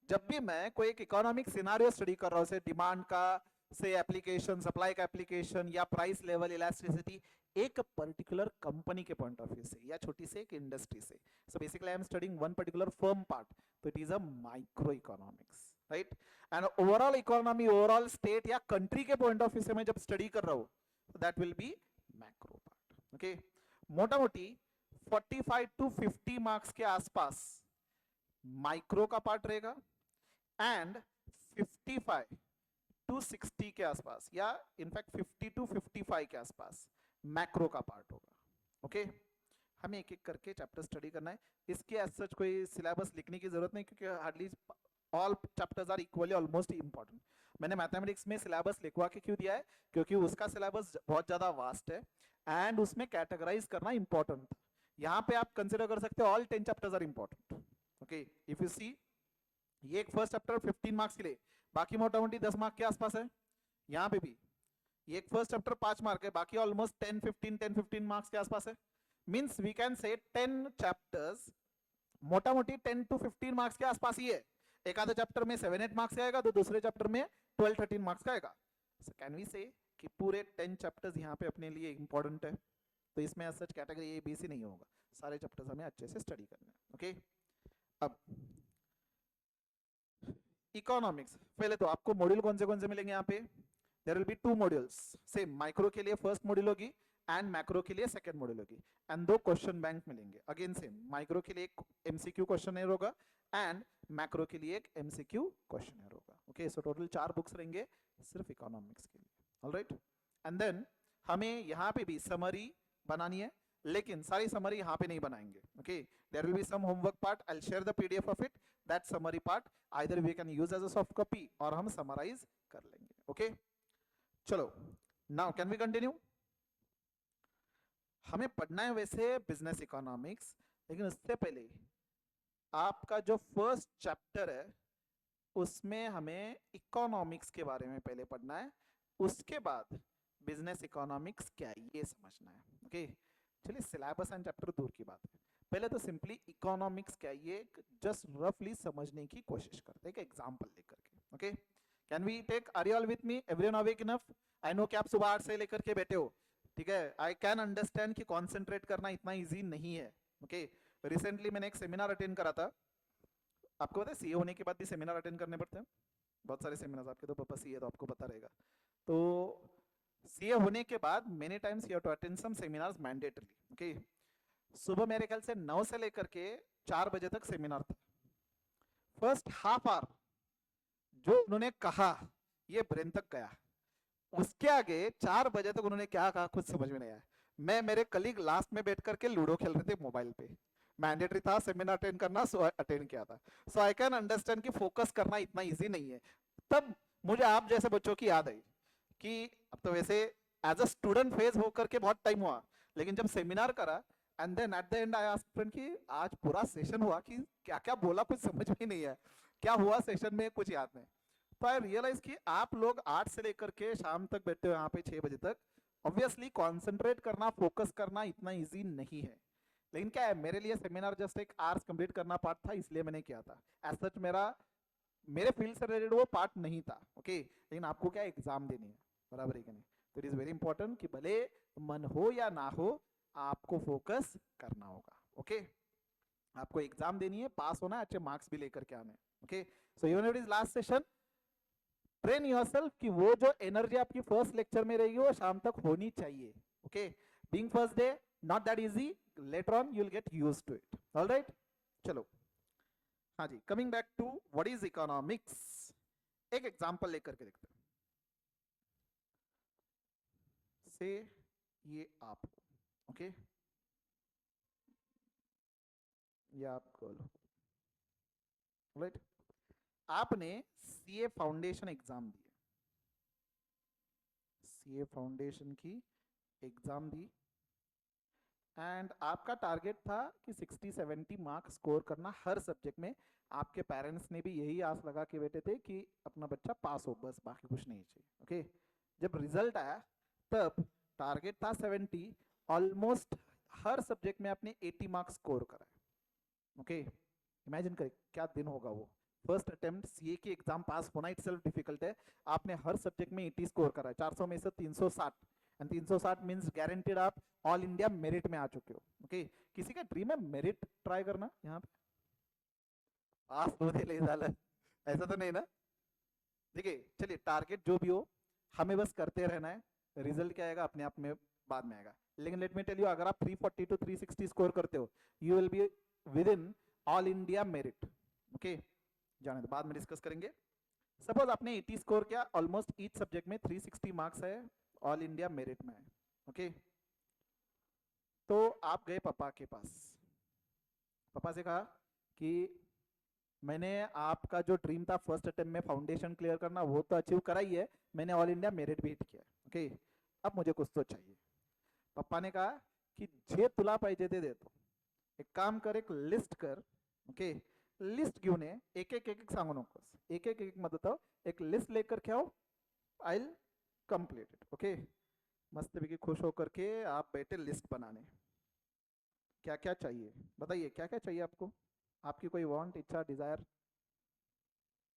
S1: जब भी मैं कोई एक इकोनॉमिक सिनारियो स्टडी कर रहा हूं, से डिमांड का, से एप्लीकेशन, सप्लाई का एप्लीकेशन, या प्राइस लेवल, इलास्टिसिटी, एक पर्टिकुलर कंपनी के पॉइंट ऑफ व्यू से, या छोटी से एक इंडस्ट्री से, so basically I am studying one particular firm part, तो it is a micro economics, right? And overall economy, overall state या कंट्री के पॉइंट ऑफ व्यू से मैं जब स्टडी कर रहा हूं, that will be macro part, okay? मोटा मोटी 45 टू 50 मार्क्स के आसपास माइक्रो का पार्ट रहेगा, एंड 55 टू 60 के आसपास, या इनफैक्ट 50 टू 55 के आसपास मैक्रो का पार्ट होगा, ओके? हमें एक एक करके चैप्टर स्टडी करना है। इसके एज सच कोई सिलेबस लिखने की जरूरत नहीं, क्योंकि hardly all chapters are equally almost important. मैंने मैथमेटिक्स में सिलेबस लिखवा के क्यों दिया है? क्योंकि उसका सिलेबस बहुत ज्यादा वास्ट है, एंड उसमें कैटेगराइज करना इंपॉर्टेंट था। यहाँ पे आप कंसिडर कर सकते हो all 10 chapters are important, okay? If you see, ये एक फर्स्ट चैप्टर 15 मार्क्स के लिए, बाकी मोटा मोटी 10 मार्क के आसपास है। यहाँ पे भी ये एक फर्स्ट चैप्टर 5 मार्क है, बाकी ऑलमोस्ट 10-15 मार्क्स के आसपास है। मींस वी कैन से 10 चैप्टर्स मोटा मोटी 10 टू 15 मार्क्स के आसपास ही है। एक आधे चैप्टर में 7-8 मार्क्स का आएगा, तो दूसरे चैप्टर में 12-13 मार्क्स का आएगा। सो कैन वी से कि पूरे 10 चैप्टर्स यहाँ पे अपने लिए इंपॉर्टेंट है, तो इसमें सच कैटेगरी ए बी सी नहीं होगा, सारे चैप्टर्स हमें अच्छे से स्टडी करने हैं, ओके? अब इकोनॉमिक्स, पहले तो आपको मॉड्यूल कौन से मिलेंगे यहाँ पे? There will be 2 modules, same micro के लिए फर्स्ट मॉड्यूल होगी, एंड मैक्रो के लिए सेकंड मॉड्यूल होगी, एंड 2 क्वेश्चन बैंक मिलेंगे। अगेन सेम, माइक्रो के लिए एक एमसीक्यू क्वेश्चनर होगा, एंड मैक्रो के लिए एक एमसीक्यू क्वेश्चनर होगा, ओके? सो टोटल 4 बुक्स रहेंगे सिर्फ इकोनॉमिक्स के लिए, ऑलराइट? एंड देन हमें यहाँ पे भी समरी बनानी है, लेकिन सारी समरी यहाँ पे नहीं बनाएंगे, okay? There will be some homework part, I will share the PDF of it, that summary part either we can use as a soft copy, और हम समराइज कर लेंगे, ओके? चलो, नाउ कैन वी कंटिन्यू? हमें पढ़ना है वैसे बिजनेस इकोनॉमिक्स, लेकिन उससे पहले आपका जो फर्स्ट चैप्टर है उसमें हमें इकोनॉमिक्स के बारे में पहले पढ़ना है, उसके बाद बिजनेस इकोनॉमिक्स क्या है ये समझना है, ओके? चलिए, सिलेबस एंड चैप्टर दूर की बात है, पहले तो सिंपली इकोनॉमिक्स क्या है ये जस्ट रफली समझने की कोशिश करते हैं, एक एग्जांपल लेकर के, okay? Can we take, are you all with me, everyone awake enough? I know कि आप सुबह 8 से लेकर के बैठे हो, ठीक है? आई कैन अंडरस्टैंड कि कॉन्सेंट्रेट करना इतना इजी नहीं है, ओके? रिसेंटली मैंने एक सेमिनार अटेंड करा था। आपको पता है सीए होने के बाद भी सेमिनार अटेंड करने पड़ते हैं, बहुत सारे सेमिनार्स, आपके तो पापा सीए, तो आपको पता रहेगा। तो सीए होने के बाद many times you have to attend some seminars mandatory, okay? सुबह मेरे ख्याल से 9 से लेकर के 4 बजे तक सेमिनार था। फर्स्ट हाफ आवर जो उन्होंने कहा ये ब्रेन तक गया, उसके आगे 4 बजे तक उन्होंने क्या कहा कुछ समझ में नहीं आया। मैं, मेरे कलीग लास्ट में बैठ करके लूडो खेल रहे थे मोबाइल पे, मैंडेटरी था सेमिनार अटेंड करना, सो अटेंड किया था। सो आई कैन अंडरस्टैंड कि फोकस करना इतना इजी नहीं है। तब मुझे आप जैसे बच्चों की याद आई कि अब तो वैसे एज अ स्टूडेंट फेज होकर के बहुत टाइम हुआ, लेकिन जब सेमिनार करा and then at the end I asked friend कि आज पूरा सेशन हुआ कि क्या क्या बोला कुछ समझ में ही नहीं है, क्या हुआ सेशन में कुछ याद नहीं। तो आई रियलाइज कि आप लोग 8 से लेकर के शाम तक बैठे हो यहाँ पे 6 बजे तक, ऑब्वियसली कॉन्सेंट्रेट करना फोकस करना इतना इजी नहीं है। लेकिन क्या है, मेरे लिए सेमिनार जस्ट एक आवर्स कंप्लीट करना पार्ट था, इसलिए मैंने किया था। एज सच मेरे फील्ड से रिलेटेड वो पार्ट नहीं था, ओके। लेकिन आपको क्या एग्जाम देनी है, बराबर है कि नहीं? तो इट इज वेरी इंपॉर्टेंट कि भले मन हो या ना हो, आपको फोकस करना होगा, ओके। आपको एग्जाम देनी है, पास होना है, अच्छे मार्क्स भी लेकर के आने, okay. So even it is last session, train yourself कि वो जो एनर्जी आपकी फर्स्ट लेक्चर में रहेगी वो शाम तक होनी चाहिए, okay. Being first day not that easy, later on you will get used to it, alright. चलो, हाँ जी, coming back to what is economics, एक एग्जांपल लेकर के देखते हैं। से ये आप, ओके, ये आप लो, राइट। आपने सीए फाउंडेशन एग्जाम दी, सीए फाउंडेशन की एग्जाम दी एंड आपका टारगेट था कि 60-70 मार्क्स स्कोर करना हर सब्जेक्ट में। आपके पेरेंट्स ने भी यही आस लगा के बैठे थे कि अपना बच्चा पास हो, बस बाकी कुछ नहीं चाहिए, ओके। जब रिजल्ट आया तब टारगेट था 70, ऑलमोस्ट हर सब्जेक्ट में आपने 80 मार्क्स स्कोर करा, ओके। इमेजिन करें क्या दिन होगा वो। फर्स्ट अटेम्प्ट सीए की एग्जाम पास होना इटसेल्फ डिफिकल्ट है, आपने हर सब्जेक्ट में 80 स्कोर करा है, 400 में से 360, एंड 360 मींस गारंटेड आप ऑल इंडिया मेरिट में आ चुके हो, ओके। किसी का ड्रीम है मेरिट ट्राई करना यहाँ पे? पास होने ले झालं, ऐसा तो नहीं ना? देखिए चलिए, टारगेट जो भी हो, हमें बस करते रहना है, रिजल्ट क्या आएगा अपने आप में बाद में आएगा। लेकिन लेट मी टेल यू, अगर आप 340 to 360 स्कोर करते हो, you will be with in all India merit, okay. जाने दो, बाद में डिस्कस करेंगे। सपोज आपने 80 स्कोर किया, ऑलमोस्ट ईच सब्जेक्ट में 360 मार्क्स है, ऑल इंडिया मेरिट में है, ओके। तो आप गए पापा के पास, पापा से कहा कि मैंने आपका जो ड्रीम था फर्स्ट अटेम्प्ट में फाउंडेशन क्लियर करना, वो तो अचीव करा ही है, मैंने ऑल इंडिया मेरिट भी हिट किया, ओके। अब मुझे कुछ तो चाहिए। पापा ने कहा कि जे तुला पाहिजे ते देतो, एक काम कर, एक लिस्ट कर, ओके। लिस्ट घेऊन ये, एक एक एक एक सांगू नकोस, एक एक एक मत बताओ, एक लिस्ट लेकर के आओ, I will complete it, okay. मस्तपैकी खुश होकर के आप बैठे लिस्ट बनाने, क्या क्या चाहिए बताइए, क्या क्या चाहिए आपको, आपकी कोई वांट, इच्छा, डिजायर।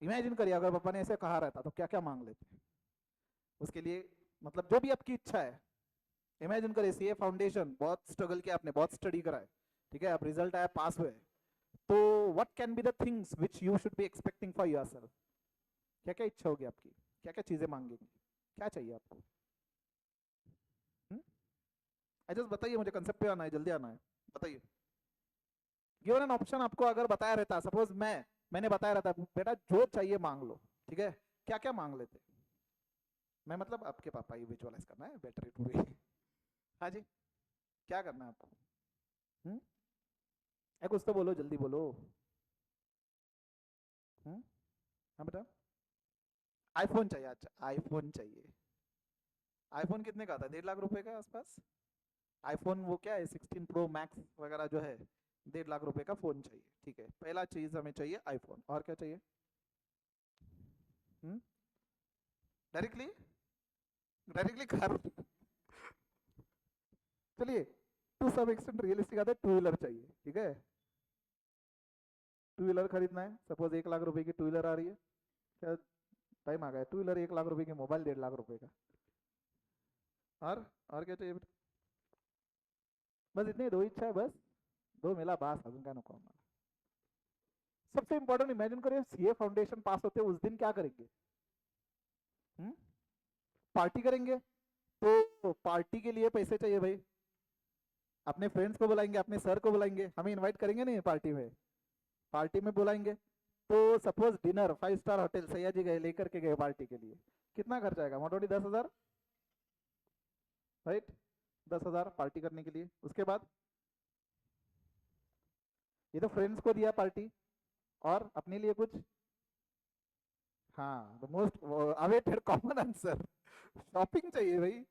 S1: इमेजिन करिए अगर पापा ने ऐसे कहा रहता तो क्या क्या मांग लेते। उसके लिए मतलब जो भी आपकी इच्छा है, इमेजिन करिए सीए फाउंडेशन, बहुत स्ट्रगल किया आपने, बहुत स्टडी करा है, ठीक है, अब रिजल्ट आया, पास हुए, तो what can be the things which you should be expecting for yourself. क्या क्या इच्छा होगी आपकी, क्या क्या चीजें मांगेंगे, क्या चाहिए आपको? जस्ट बताइए, मुझे कंसेप्ट पे आना है, जल्दी आना है, बताइए। गिवन एन ऑप्शन आपको अगर बताया रहता, सपोज मैंने बताया रहता बेटा जो चाहिए मांग लो, ठीक है, क्या क्या मांग लेते? मैं मतलब आपके पापा, ही विजुअलाइज करना है बेटर इट भी। हाँ जी, क्या करना है आपको? कुछ तो बोलो, जल्दी बोलो। हाँ बेटा, आईफोन चाहिए, अच्छा आईफोन चाहिए। आईफोन कितने का आता है? 1.5 लाख रुपए का आसपास। आईफोन वो क्या है, 16 प्रो मैक्स वगैरह जो है, 1.5 लाख रुपए का फोन चाहिए, ठीक है। पहला चीज हमें चाहिए आईफोन, और क्या चाहिए? डायरेक्टली, डायरेक्टली घर, चलिए टू सब एक्सटेंट रियलिस्टिक आता है, टू व्हीलर चाहिए, ठीक है। टू व्हीलर खरीदना है, सपोज 1 लाख रुपए की टू व्हीलर आ रही है, क्या टाइम आ गया, टू व्हीलर 1 लाख रुपए की, मोबाइल 1.5 लाख रुपए का, और क्या चाहिए बेटा? बस इतनी दो इच्छा है, बस दो मिला बास, अजून काय नको आम्हाला। सबसे इंपॉर्टेंट, इमेजिन करिए सीए फाउंडेशन पास होते उस दिन क्या करेंगे? पार्टी करेंगे, तो पार्टी के लिए पैसे चाहिए भाई, अपने फ्रेंड्स को बुलाएंगे, अपने सर को बुलाएंगे, हमें इनवाइट करेंगे नहीं पार्टी में? पार्टी में बुलाएंगे, तो सपोज डिनर 5 स्टार होटल सैया जी गए, लेकर के गए पार्टी के लिए, कितना खर्चा आएगा? मोटामोटी 10,000, राइट? 10,000 पार्टी करने के लिए। उसके बाद ये तो फ्रेंड्स को दिया पार्टी, और अपने लिए कुछ हाँ, most awaited common answer, shopping चाहिए भाई,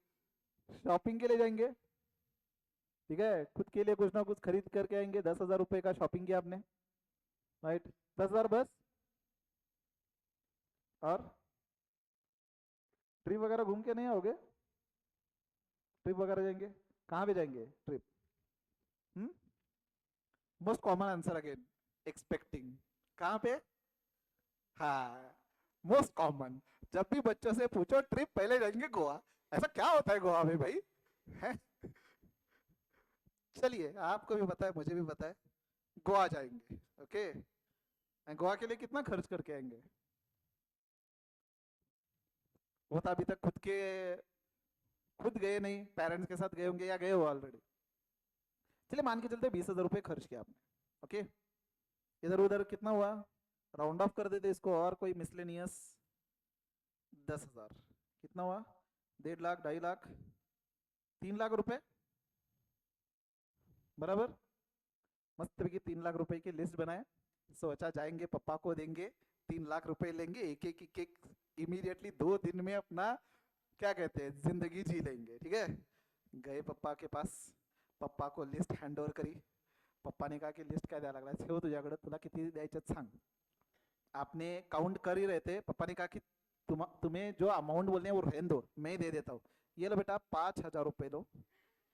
S1: शॉपिंग के लिए जाएंगे। ठीक है, खुद के लिए कुछ ना कुछ खरीद करके आएंगे, 10,000 रुपए का शॉपिंग किया आपने, राइट, 10,000 बस। और ट्रिप वगैरह घूम के नहीं आओगे? ट्रिप वगैरह जाएंगे, कहाँ पे जाएंगे trip? Most common answer again, expecting, कहाँ पे? हाँ, मोस्ट कॉमन। जब भी बच्चों से पूछो ट्रिप, पहले जाएंगे गोवा। ऐसा क्या होता है गोवा में भाई? है? चलिए, आपको भी पता है, मुझे भी पता है, गोवा जाएंगे। ओके, गोवा के लिए कितना खर्च करके आएंगे? वो तो अभी तक खुद गए नहीं, पेरेंट्स के साथ गए होंगे या गए हो ऑलरेडी। चलिए मान के चलते 20,000 रुपये खर्च किया आपने। ओके, इधर उधर कितना हुआ, राउंड ऑफ कर देते इसको, और कोई मिसलेनियस 10,000, कितना हुआ? 1.5 लाख, 2.5 लाख, 3 लाख रुपए, बराबर। मस्त की 3 लाख रुपए की लिस्ट बनाए, सोचा जाएंगे पापा को देंगे, 3 लाख रुपए लेंगे, एक एक इमीडिएटली 2 दिन में अपना क्या कहते हैं जिंदगी जी लेंगे। ठीक है, गए पापा के पास, पप्पा को लिस्ट हँड ओव्हर करी। पप्पाने कहा की लिस्ट काय द्यायला लागलाय, ठेव तुझ्याकडे, तुला किती द्यायच्यात सांग। आपने काउंट कर ही रहे थे, पप्पा ने कहा कि तुम्हें जो अमाउंट बोलने हैं वो रहने दो, मैं ही दे देता हूँ। ये लो बेटा, 5,000 रुपए लो,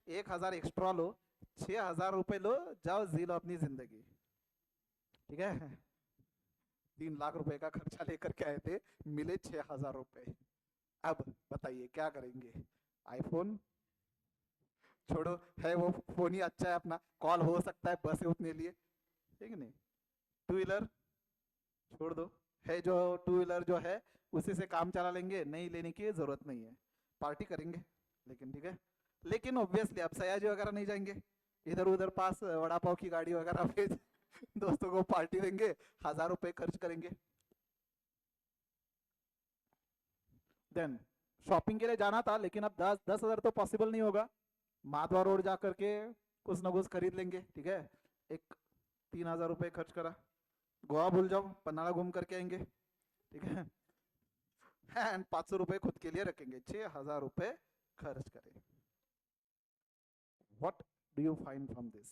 S1: 1,000 एक्स्ट्रा लो, 6,000 रुपए लो, जाओ जी लो अपनी जिंदगी। ठीक है, 3 लाख रुपए का खर्चा लेकर के आए थे, मिले 6,000 रुपए। अब बताइए क्या करेंगे? आईफोन छोड़ो, है वो फोन ही अच्छा है, अपना कॉल हो सकता है बस है उतने लिए, ठीक है नहीं? टू व्हीलर छोड़ दो, है जो टू व्हीलर जो है उसी से काम चला लेंगे, नहीं लेने की जरूरत नहीं है, पार्टी करेंगे लेकिन। ठीक है, लेकिन ऑब्वियसली अब सयाजी वगैरह नहीं जाएंगे, इधर उधर पास वड़ा पाव की गाड़ी वगैरह पे दोस्तों को पार्टी देंगे, 1,000 रुपए खर्च करेंगे। देन शॉपिंग के लिए जाना था, लेकिन अब 10,000 तो पॉसिबल नहीं होगा, माधवा रोड जा करके कुछ ना कुछ खरीद लेंगे। ठीक है, एक 3,000 रुपए खर्च करा, गोवा भूल जाओ, पन्नाला घूम करके आएंगे। ठीक है, एंड 500 रुपए खुद के लिए रखेंगे, 6,000 रुपए खर्च करें। What do you find from this?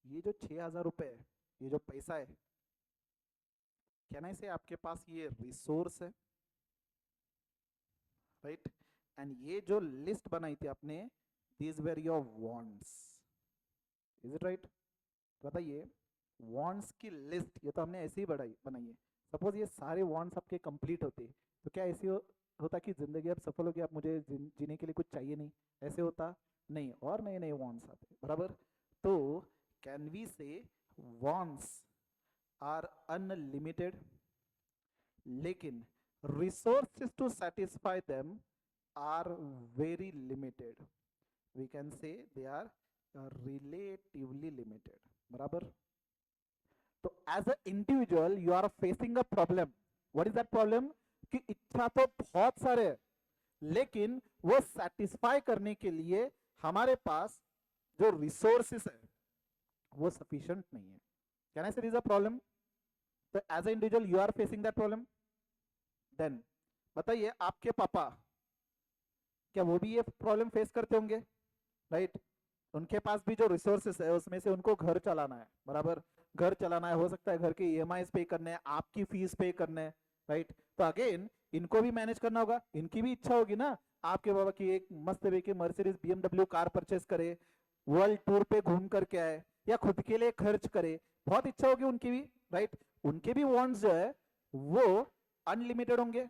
S1: ये जो 6,000 रुपए है, ये जो पैसा है, कहना से आपके पास ये रिसोर्स है, राइट? एंड ये जो लिस्ट बनाई थी आपने, these were your wants, is it right? बताइए, वांट्स की लिस्ट ये तो हमने ऐसे ही बनाई है। सपोज ये सारे वांट्स आपके कंप्लीट होते, तो क्या ऐसे होता कि जिंदगी अब सफल होगी, अब मुझे जीने के लिए कुछ चाहिए नहीं, ऐसे होता नहीं, और नए नए वांट्स आते, बराबर। तो कैन वी से वांट्स आर अनलिमिटेड, लेकिन resources to satisfy them are very limited, we can say they are relatively limited, बराबर। तो as a individual you are facing a problem, what is that problem? कि इच्छा तो बहुत सारे है, लेकिन वो सेटिस्फाई करने के लिए हमारे पास जो रिसोर्सेस है वो सफिशिएंट नहीं है। Can I say this a problem? तो as a individual you are facing that problem. Then बताइए, आपके पापा, क्या वो भी ये प्रॉब्लम फेस करते होंगे, राइट? उनके पास भी जो रिसोर्सेस है उसमें से उनको घर चलाना है, बराबर। घर चलाना है, हो सकता है घर के ईएमआई पे करने हैं, आपकी फीस पे करने हैं, राइट? तो अगेन इनको भी मैनेज करना होगा, इनकी भी इच्छा होगी ना आपके बाबा की एक मस्त की मर्सिडीज बीएमडब्ल्यू कार परचेस करे, वर्ल्ड टूर पे घूम करके आए, या खुद के लिए खर्च करे, बहुत इच्छा होगी उनकी भी, राइट? उनके भी वांट्स जो है वो अनलिमिटेड होंगे,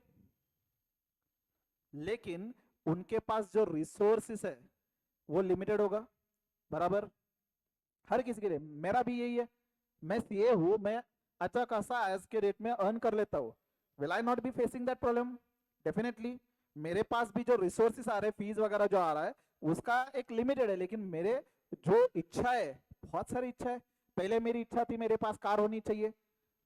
S1: लेकिन उनके पास जो रिसोर्सेस है वो लिमिटेड होगा, बराबर। हर किसी के लिए, मेरा भी यही है, मैं सीए हूं, मैं अच्छा खासा आज के रेट में अर्न कर लेता हूं, will I not be facing that problem? Definitely. मेरे पास भी जो रिसोर्सेस आ रहे हैं, फीस वगैरह जो आ रहा है उसका एक लिमिटेड है, लेकिन मेरे जो इच्छा है, बहुत सारी इच्छा है। पहले मेरी इच्छा थी मेरे पास कार होनी चाहिए,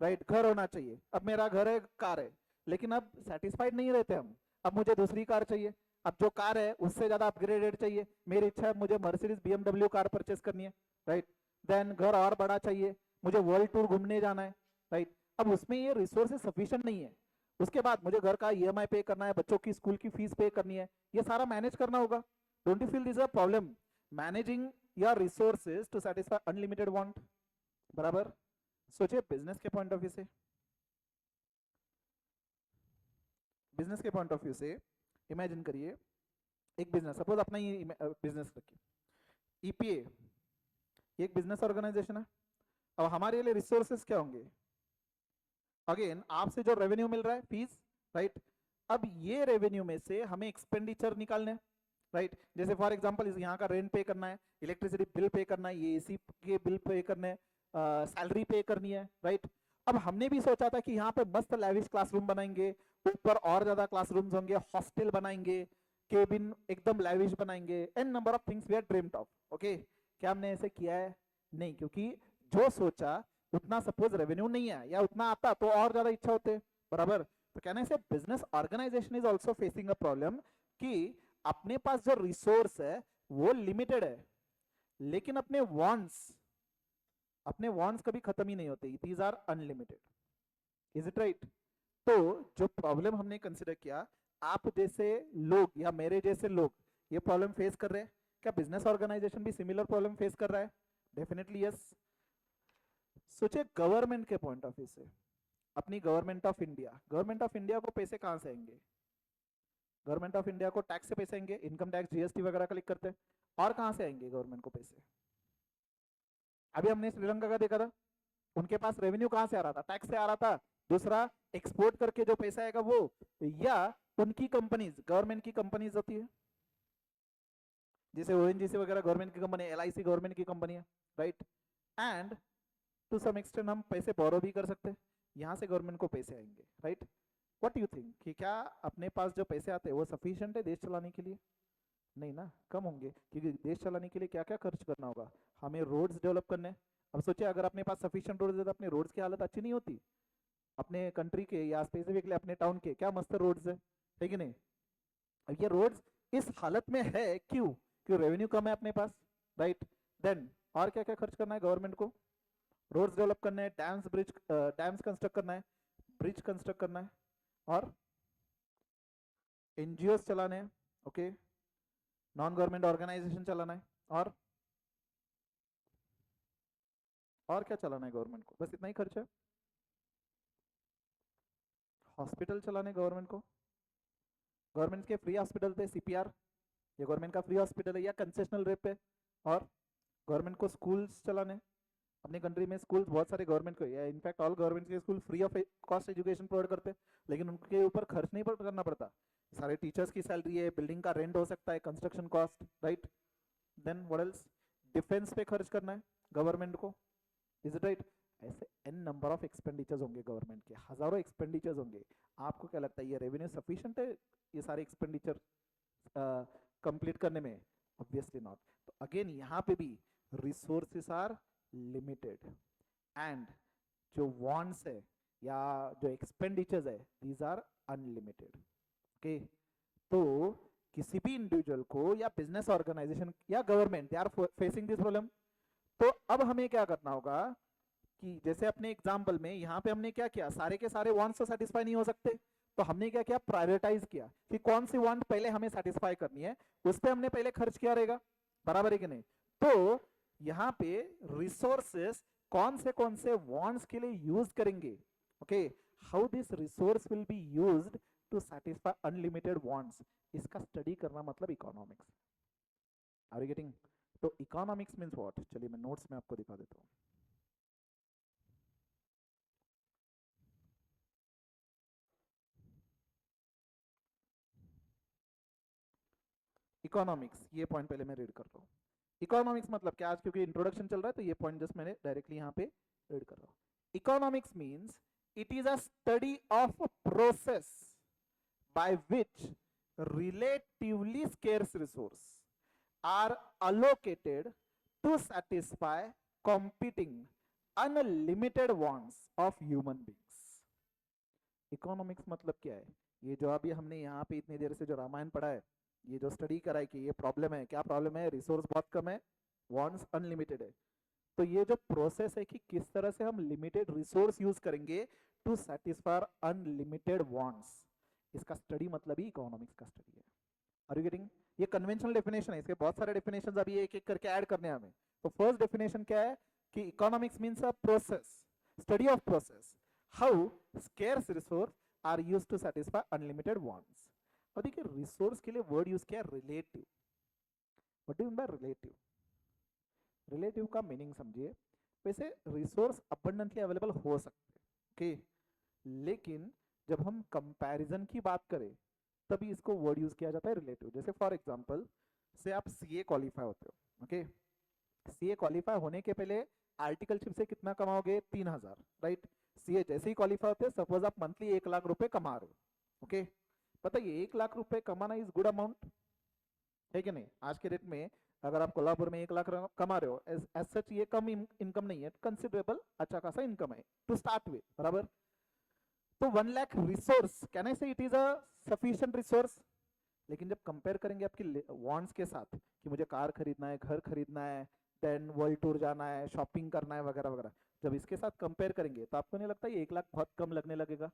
S1: राइट, घर होना चाहिए, अब मेरा घर है, कार है, लेकिन अब सेटिस्फाइड नहीं रहते हम, अब मुझे दूसरी कार चाहिए, अब जो कार है उससे ज्यादा अपग्रेडेड चाहिए, मेरी इच्छा है मुझे मर्सिडीज बीएमडब्ल्यू कार परचेस करनी है, राइट? देन घर और बड़ा चाहिए, मुझे वर्ल्ड टूर घूमने जाना है, राइट? अब उसमें ये रिसोर्सेज सफिशिएंट नहीं है, उसके बाद मुझे घर का ईएमआई पे करना है, बच्चों की स्कूल की फीस पे करनी है, ये सारा मैनेज करना होगा। Don't you feel this a problem managing your resources to satisfy unlimited want? बराबर। सोचिए बिजनेस के पॉइंट ऑफ व्यू से, बिजनेस के पॉइंट ऑफ व्यू से इमेजिन करिए एक बिजनेस, सपोज अपना ही बिजनेस रखिए, ईपीए एक बिजनेस ऑर्गेनाइजेशन है। अब हमारे लिए रिसोर्सेस क्या होंगे? अगेन आपसे जो रेवेन्यू मिल रहा है, फीस, राइट। अब ये रेवेन्यू में से हमें एक्सपेंडिचर निकालने हैं, राइट। जैसे फॉर एग्जांपल यहाँ का रेंट पे करना है, इलेक्ट्रिसिटी बिल पे करना है, ये एसी के बिल पे करने हैं, सैलरी पे करनी है, राइट। अब हमने भी सोचा था कि यहाँ पे मस्त लैविश क्लासरूम बनाएंगे, ऊपर और ज्यादा क्लासरूम्स होंगे, हॉस्टल बनाएंगे, केबिन एकदम लैविश बनाएंगे, an number of things we are dreamed of. Okay, क्या हमने ऐसे किया है? नहीं, क्योंकि जो सोचा उतना सपोज रेवेन्यू नहीं है, या उतना आता तो और ज्यादा इच्छा होते, बराबर। तो कहने से business organisation is also facing a problem कि अपने पास जो रिसोर्स है वो लिमिटेड है, लेकिन अपने वांट्स कभी खत्म ही नहीं होते, these are unlimited. Is it right? तो जो प्रॉब्लम हमने कंसिडर किया, आप जैसे लोग या मेरे जैसे लोग ये प्रॉब्लम फेस कर रहे हैं, क्या बिजनेस ऑर्गेनाइजेशन भी सिमिलर प्रॉब्लम फेस कर रहा है? Definitely yes. सोचिए गवर्नमेंट के पॉइंट ऑफ व्यू से, अपनी गवर्नमेंट ऑफ इंडिया को पैसे कहां से आएंगे? गवर्नमेंट ऑफ इंडिया को टैक्स से पैसे आएंगे, इनकम टैक्स, जीएसटी वगैरह कलेक्ट करते हैं। और कहां से आएंगे गवर्नमेंट को पैसे? अभी हमने श्रीलंका का देखा था, उनके पास रेवेन्यू कहां से आ रहा था? टैक्स से आ रहा था। दूसरा, एक्सपोर्ट करके जो पैसा आएगा वो, या उनकी कंपनीज, गवर्नमेंट की कंपनीज होती है, जैसे ओएनजीसी वगैरह गवर्नमेंट की कंपनी, एलआईसी गवर्नमेंट की कंपनी है, right. And to some extent हम पैसे बोरो भी कर सकते हैं, यहां से गवर्नमेंट को पैसे आएंगे, राइट। व्हाट यू थिंक कि क्या अपने पास जो पैसे आते हैं वो सफिशिएंट है देश चलाने के लिए? नहीं ना, कम होंगे, क्योंकि देश चलाने के लिए क्या क्या खर्च करना होगा? हमें रोड्स डेवलप करने हैं। अब सोचिए अगर अपने पास सफिशिएंट रोड्स है तो अपने रोड्स की हालत अच्छी नहीं होती? अपने कंट्री के या स्पेसिफिकली अपने टाउन के क्या मस्त रोड्स है कि नहीं? अब ये रोड्स इस हालत में है क्यों? क्यों? रेवेन्यू कम है अपने पास, राइट। देन और क्या क्या खर्च करना है गवर्नमेंट को? रोड्स डेवलप करने हैं, डैम्स कंस्ट्रक्ट करना है, ब्रिज कंस्ट्रक्ट करना है, और एनजीओ चलाने हैं, ओके, नॉन गवर्नमेंट ऑर्गेनाइजेशन चलाना है, और क्या चलाना है गवर्नमेंट को? बस इतना ही खर्च है। हॉस्पिटल चलाने गवर्नमेंट को, गवर्नमेंट के फ्री हॉस्पिटल थे, सीपीआर, ये गवर्नमेंट का फ्री हॉस्पिटल है या कंसेशनल रेट पे। और गवर्नमेंट को स्कूल्स चलाने, अपनी कंट्री में स्कूल्स बहुत सारे गवर्नमेंट को, या इनफैक्ट ऑल गवर्नमेंट के school free of cost education provide करते हैं, लेकिन उनके ऊपर खर्च नहीं करना पड़ता। सारे टीचर्स की सैलरी है, बिल्डिंग का रेंट हो सकता है, construction cost, right. Then what else? Defence पे खर्च करना है गवर्नमेंट को, इज इट राइट? ऐसे एन नंबर ऑफ एक्सपेंडिचर्स होंगे गवर्नमेंट के, हजारों एक्सपेंडिचर्स होंगे। आपको क्या लगता है ये रेवेन्यू सफिशिएंट है ये सारे एक्सपेंडिचर कंप्लीट करने में? Obviously not. तो अगेन यहाँ पे भी रिसोर्सेस आर लिमिटेड, एंड जो वांट्स है या जो एक्सपेंडिचर्स है दीज आर अनलिमिटेड। ओके, तो किसी भी इंडिविजुअल को या बिजनेस ऑर्गेनाइजेशन या government, they are facing this problem. तो अब हमें क्या करना होगा कि जैसे अपने एग्जाम्पल में यहाँ पे हमने क्या किया, सारे के सारे वांट्स तो सेटिस्फाई नहीं हो सकते, तो हमने क्या किया, प्रायोरिटाइज किया कि कौन सी वांट पहले हमें सेटिस्फाई करनी है, उस पर हमने पहले खर्च किया रहेगा, बराबर है कि नहीं? तो यहाँ पे रिसोर्सेस कौन से वांट्स के लिए यूज करेंगे, okay, how this resource will be used to satisfy unlimited wants, इसका स्टडी करना मतलब इकोनॉमिक्स। Are you getting? तो इकोनॉमिक्स मींस व्हाट? चलिए मैं नोट्स में आपको दिखा देता हूँ। इकोनॉमिक्स, ये पॉइंट पहले मैं रीड कर रहा हूँ। इकोनॉमिक्स मतलब क्या, आज क्योंकि इंट्रोडक्शन चल रहा है तो ये पॉइंट जस्ट मैंने डायरेक्टली यहाँ पे रीड कर रहा हूँ। Economics means it is a study of process by which relatively scarce resource are allocated to satisfy competing unlimited wants of human beings। Economics मतलब क्या है? ये जो अभी हमने यहाँ पे इतनी देर से जो रामायण पढ़ा है, ये जो स्टडी करा है कि ये प्रॉब्लम है, क्या प्रॉब्लम है? रिसोर्स बहुत कम है, वांट्स अनलिमिटेड है। तो ये जो प्रोसेस है कि किस तरह से हम लिमिटेड रिसोर्स यूज करेंगे टू satisfy अनलिमिटेड वांट्स। इसका स्टडी मतलब ही इकोनॉमिक्स का स्टडी है। Are you getting? ये कन्वेंशनल डेफिनेशन है, इसके बहुत सारे डेफिनेशन अभी एक एक करके ऐड करने हैं हमें। तो फर्स्ट डेफिनेशन क्या है कि economics means a process, study of process, how scarce resource are used to satisfy unlimited wants. और देखिए रिसोर्स के लिए वर्ड यूज किया relative. What do you mean by relative? Relative का मीनिंग समझिए। वैसे रिसोर्स अबंडेंटली अवेलेबल हो सकते हैं, ओके, लेकिन जब हम कंपैरिजन की बात करें तभी इसको वर्ड यूज किया जाता है रिलेटिव। जैसे फॉर एग्जांपल से आप सीए क्वालिफाई होते हो, ओके, सीए क्वालिफाई होने के पहले आर्टिकलशिप से कितना कमाओगे? 3000, राइट। सीए जैसे ही क्वालिफाई होते हैं, सपोज आप मंथली 1 लाख रुपए कमा रहे हो, ओके, बताइए 1 लाख रुपए कमाना इज गुड अमाउंट है कि नहीं? आज के डेट में अगर आप कोल्हापुर में 1 लाख कमा रहे हो, एज सच ये कम इनकम नहीं है, कंसिडरेबल अच्छा खासा इनकम है टू स्टार्ट विद, बराबर। तो 1 लाख रिसोर्स, कैन आई से it is a sufficient resource? लेकिन जब कंपेयर करेंगे आपकी वांट्स के साथ कि मुझे कार खरीदना है, घर खरीदना है, देन वर्ल्ड टूर जाना है, शॉपिंग करना है वगैरह वगैरह, जब इसके साथ कंपेयर करेंगे तो आपको नहीं लगता ये 1 लाख बहुत कम लगने लगेगा?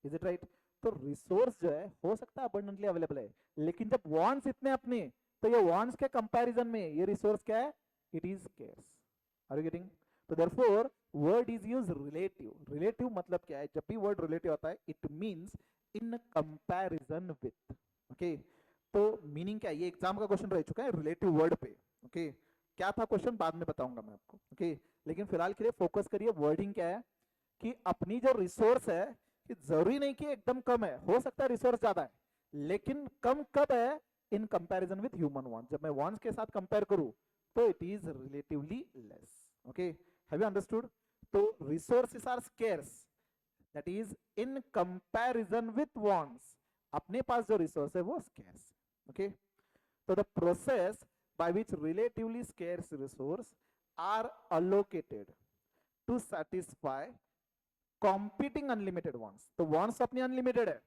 S1: Is it right? तो रिसोर्स जो है हो सकता है अबंडेंटली अवेलेबल है, लेकिन जब वांट्स इतने अपने, तो ये वांट्स के कंपैरिजन में ये रिसोर्स क्या है? It is scarce. Are you getting? तो therefore word is use relative. Relative मतलब क्या है? जब भी वर्ड रिलेटिव आता है it means in comparison with, okay. तो मीनिंग क्या है? ये एग्जाम का क्वेश्चन रह चुका है रिलेटिव वर्ड पे, ओके। क्या था क्वेश्चन बाद में बताऊंगा मैं आपको, ओके। लेकिन फिलहाल के लिए फोकस करिए वर्डिंग क्या है कि अपनी जो रिसोर्स है कि जरूरी नहीं कि एकदम कम है, हो सकता है रिसोर्स ज्यादा है, लेकिन कम कब है? In comparison with human wants. जब मैं वांट्स के साथ कंपेयर करूं तो it is relatively less, okay. Have you understood? तो resources are scarce, that is in comparison with wants, अपने पास जो रिसोर्स है वो स्केर्स, ओके। तो the process by which relatively scarce resource are allocated to satisfy competing unlimited wants। तो wants अपनी unlimited है,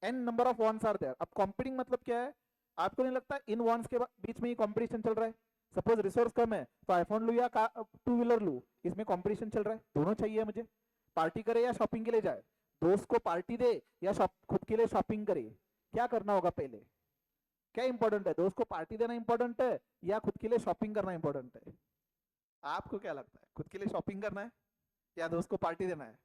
S1: n number of wants are there। अब competing मतलब क्या है? आपको नहीं लगता इन wants के बीच में ही competition चल रहा है? सपोज रिसोर्स कम है तो आईफोन लू या टू व्हीलर लू, इसमें कंपटीशन चल रहा है, दोनों चाहिए मुझे। पार्टी करे या शॉपिंग के लिए जाए, दोस्त को पार्टी दे या खुद के लिए शॉपिंग करे, क्या करना होगा पहले? क्या इंपॉर्टेंट है? दोस्त को पार्टी देना इंपॉर्टेंट है या खुद के लिए शॉपिंग करना इंपॉर्टेंट है? आपको क्या लगता है, खुद के लिए शॉपिंग करना है या दोस्त को पार्टी देना है?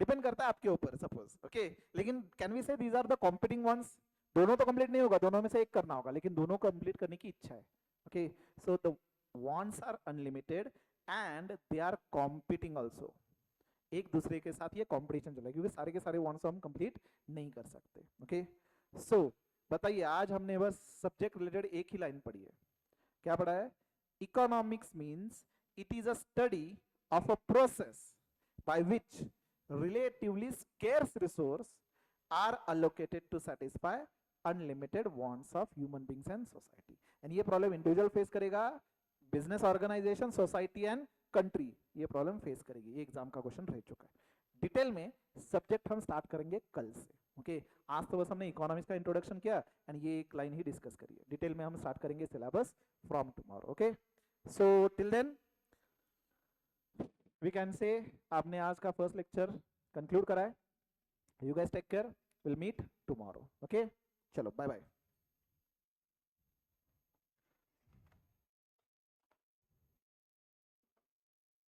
S1: डिपेंड करता है आपके ऊपर, सपोज, ओके। लेकिन can we say these are the competing ones? दोनों तो कंप्लीट नहीं होगा, दोनों में से एक करना होगा, लेकिन दोनों कंप्लीट करने की इच्छा है, ओके। So the wants are unlimited and they are competing also. एक दूसरे के साथ ये कॉम्पिटिशन चल रहा है क्योंकि सारे के सारे वॉन्ट्स हम कंप्लीट नहीं कर सकते, ओके। सो बताइए, आज हमने बस सब्जेक्ट रिलेटेड एक ही लाइन पढ़ी है। क्या पढ़ा है? Economics means it is a study of a process by which relatively scarce resource are allocated to satisfy unlimited wants of human beings and society. And ये प्रॉब्लम इंडिविजुअल फेस करेगा, business organisation, society and country ये प्रॉब्लम फेस करेगी। ये एग्जाम का क्वेश्चन रह चुका है। डिटेल में सब्जेक्ट हम स्टार्ट करेंगे कल से, ओके। आज तो बस हमने इकोनॉमिक्स का इंट्रोडक्शन किया एंड ये एक लाइन ही डिस्कस करी है। डिटेल में हम स्टार्ट करेंगे syllabus from tomorrow, okay. So till then we can say आपने आज का फर्स्ट लेक्चर कंक्लूड करा है। You guys take care, will meet tomorrow, okay. चलो बाय बाय।